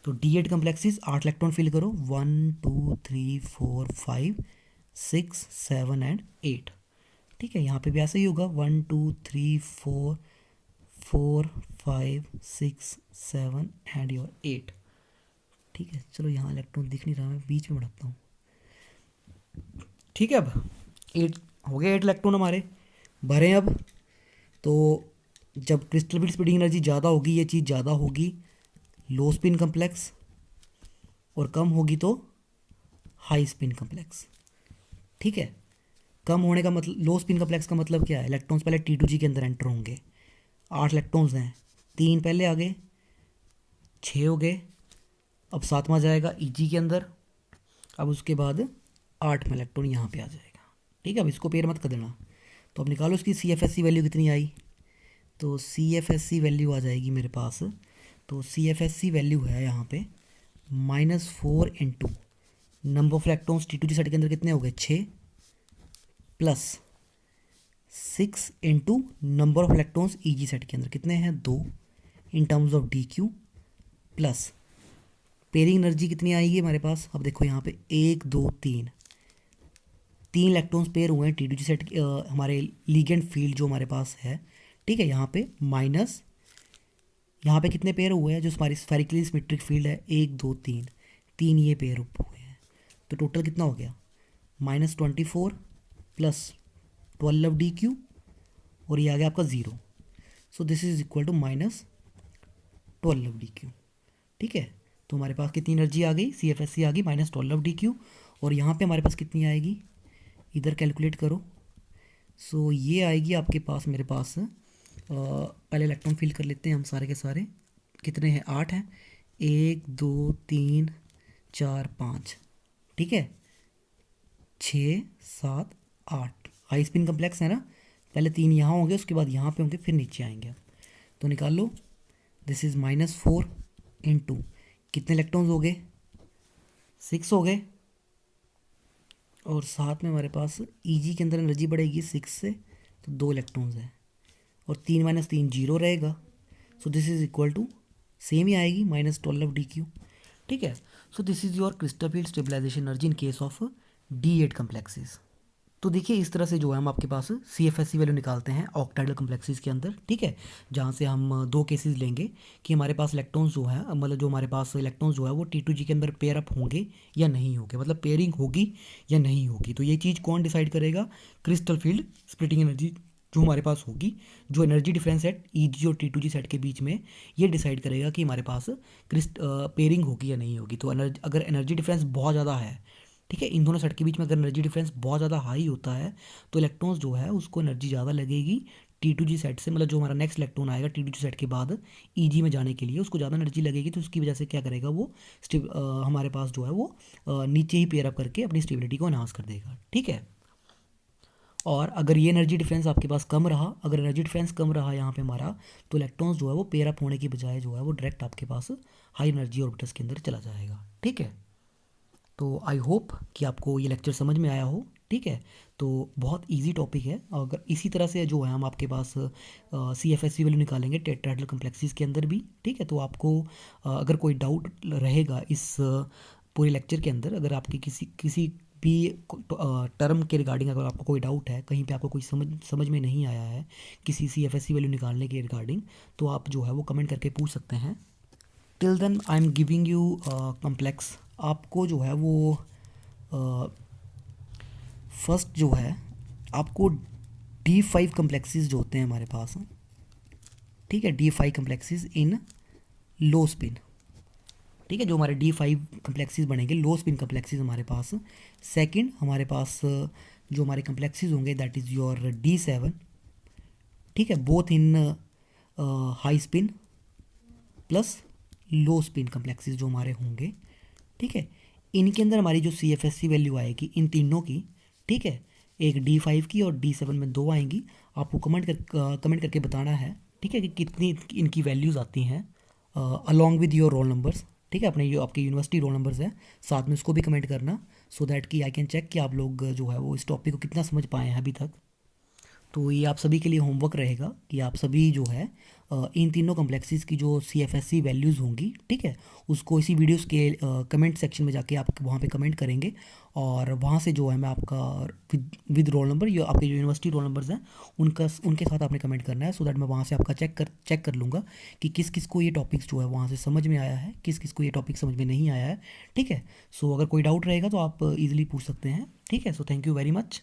तो D8 कम्प्लेक्सेस 8 इलेक्ट्रॉन फिल करो, 1 2 3 4 5 6 7 एंड 8, ठीक है। यहाँ पे भी ऐसा ही होगा, 1 2 3 4 4 5 6 7 एंड योर 8, ठीक है, चलो यहाँ इलेक्ट्रॉन दिख नहीं रहा, मैं बीच में बढ़ाता हूँ। ठीक है, अब 8 हो गए, 8 इलेक्ट्रॉन हमारे भरे हैं अब। तो जब क्रिस्टल फील्ड स्प्लिटिंग एनर्जी ज़्यादा होगी, ये चीज़ ज़्यादा होगी लो स्पिन कम्प्लेक्स, और कम होगी तो हाई स्पिन कम्प्लेक्स। ठीक है, कम होने का मतलब, लो स्पिन कम्प्लेक्स का मतलब क्या है, इलेक्ट्रॉन्स पहले T2G के अंदर एंटर होंगे। 8 इलेक्ट्रॉन्स हैं, 3 पहले आ गए, 6 हो गए, अब 7वां जाएगा EG के अंदर, अब उसके बाद 8वां इलेक्ट्रॉन यहाँ पे आ जाएगा। ठीक है, अब इसको पेयर मत कर देना। तो अब निकालो इसकी CFSE वैल्यू कितनी आई। तो CFSE वैल्यू आ जाएगी मेरे पास, तो CFSE वैल्यू है यहाँ पे -4 into number of electrons T2G set के अंदर कितने हो गए, 6, plus 6 into number of electrons EG set के अंदर कितने हैं, 2, in terms of DQ, plus pairing energy कितनी आएगी हमारे पास। अब देखो यहाँ पे 1 2 3 इलेक्ट्रॉन्स पेयर हुए हैं T2G सेट, हमारे लिगेंड फील्ड जो हमारे पास है। ठीक है, यहाँ पे माइनस, यहाँ पे कितने पेयर हुए हैं, जो हमारी स्फेरिकली सिमेट्रिक फील्ड है, 1 2 3 ये पेयर हुए हैं। तो टोटल कितना हो गया, -24 प्लस 12 DQ, और ये आ गया आपका 0। So this is equal to -12 DQ। ठीक है, तो हमारे पास कितनी एनर्जी आ गई, CFSE आ गई -12 DQ, और यहाँ पे हमारे पास कितनी आएगी, इधर कैलकुलेट करो। सो ये आएगी आपके पास, मेरे पास पहले इलेक्ट्रॉन फिल कर लेते हैं हम सारे के सारे, कितने हैं, 8 हैं, 1 2 3 4 5, ठीक है, 6 7 8, हाई स्पिन कम्प्लेक्स है ना, पहले 3 यहाँ होंगे, उसके बाद यहाँ पे होंगे, फिर नीचे आएंगे। तो निकाल लो, दिस इज़ -4 इंटू कितने इलेक्ट्रॉन्स हो गए, 6 हो गए, और साथ में हमारे पास EG के अंदर एनर्जी बढ़ेगी 6 से, तो 2 इलेक्ट्रॉन्स हैं, और 3 - 3 0 रहेगा। So this is equal to, same ही आएगी, -12 DQ। ठीक है, so this is your crystal field stabilization energy in case of D8 complexes. तो देखिए इस तरह से जो है हम आपके पास CFSE वैल्यू निकालते हैं ऑक्टाइडल कम्प्लेक्सेस के अंदर। ठीक है, जहाँ से हम 2 केसेस लेंगे कि हमारे पास इलेक्ट्रॉन्स जो है, मतलब जो हमारे पास इलेक्ट्रॉन्स जो है वो T2G के अंदर पेयर अप होंगे या नहीं होंगे, मतलब पेयरिंग होगी या नहीं होगी। तो ये चीज़ कौन डिसाइड करेगा, क्रिस्टल फील्ड स्प्लिटिंग एनर्जी जो हमारे पास होगी, जो एनर्जी डिफरेंस है EG और T2G सेट के बीच में, ये डिसाइड करेगा कि हमारे पास पेयरिंग होगी या नहीं होगी। तो अगर एनर्जी डिफरेंस बहुत ज़्यादा है, ठीक है, इन दोनों सेट के बीच में अगर एनर्जी डिफरेंस बहुत ज़्यादा हाई होता है, तो इलेक्ट्रॉन्स जो है उसको एनर्जी ज़्यादा लगेगी T2G सेट से, मतलब जो हमारा नेक्स्ट इलेक्ट्रॉन आएगा T2G सेट के बाद EG में जाने के लिए, उसको ज़्यादा एनर्जी लगेगी। तो उसकी वजह से क्या करेगा वो, हमारे पास जो है वो नीचे ही पेयर अप करके अपनी स्टेबिलिटी को एनहांस कर देगा। ठीक है, और अगर ये एनर्जी डिफरेंस आपके पास कम रहा, अगर एनर्जी डिफरेंस कम रहा यहाँ पे हमारा, तो इलेक्ट्रॉन्स जो है वो पेयर अप होने की बजाय जो है वो डायरेक्ट आपके पास हाई एनर्जी ऑर्बिटल्स के अंदर चला जाएगा। ठीक है, तो आई होप कि आपको ये लेक्चर समझ में आया हो। ठीक है, तो बहुत इजी टॉपिक है। अगर इसी तरह से जो है हम आपके पास CFSE वैल्यू निकालेंगे टेट्राहेड्रल कम्प्लेक्सेस के अंदर भी। ठीक है, तो आपको अगर कोई डाउट रहेगा इस पूरे लेक्चर के अंदर, अगर आपकी किसी भी टर्म के रिगार्डिंग अगर आपको कोई डाउट है, कहीं पे आपको कोई समझ में नहीं आया है किसी CFSE वैल्यू निकालने के रिगार्डिंग, तो आप जो है वो कमेंट करके पूछ सकते हैं। Till then I am giving you complex. आपको जो है वो फर्स्ट जो है आपको D5 कम्प्लेक्सेस जो होते हैं हमारे पास, ठीक है, D5 कम्प्लेक्सेस इन लो स्पिन। ठीक है, जो हमारे D5 कम्प्लेक्सेस बनेंगे लो स्पिन कम्प्लेक्सेस हमारे पास। सेकंड हमारे पास जो हमारे कम्प्लेक्सेस होंगे दैट इज़ योर D7। ठीक है, both in high spin plus low spin complexes जो हमारे होंगे। ठीक है, इनके अंदर हमारी जो CFSE वैल्यू आएगी इन तीनों की, ठीक है, एक D5 की और D7 में 2 आएंगी। आपको कमेंट करके बताना है, ठीक है, कि कितनी इनकी वैल्यूज़ आती हैं along with your roll numbers. ठीक है, अपने जो आपके यूनिवर्सिटी रोल नंबर्स है साथ में उसको भी कमेंट करना, सो दैट कि आई कैन चेक कि आप लोग जो है वो इस टॉपिक को कितना समझ पाए हैं अभी तक। तो ये आप सभी के लिए होमवर्क रहेगा कि आप सभी जो है इन तीनों कम्प्लेक्सिस की जो CFSC वैल्यूज़ होंगी, ठीक है, उसको इसी वीडियोस के कमेंट सेक्शन में जाके आप वहाँ पे कमेंट करेंगे और वहाँ से जो है मैं आपका विद रोल नंबर, या आपके जो यूनिवर्सिटी रोल नंबर्स हैं उनके साथ आपने कमेंट करना है, सो दैट मैं वहाँ से आपका चेक कर लूँगा कि किस किस को ये टॉपिक्स जो है वहाँ से समझ में आया है, किस किस को ये टॉपिक समझ में नहीं आया है, ठीक है। सो अगर कोई डाउट रहेगा तो आप इजीली पूछ सकते हैं, ठीक है। So thank you very much.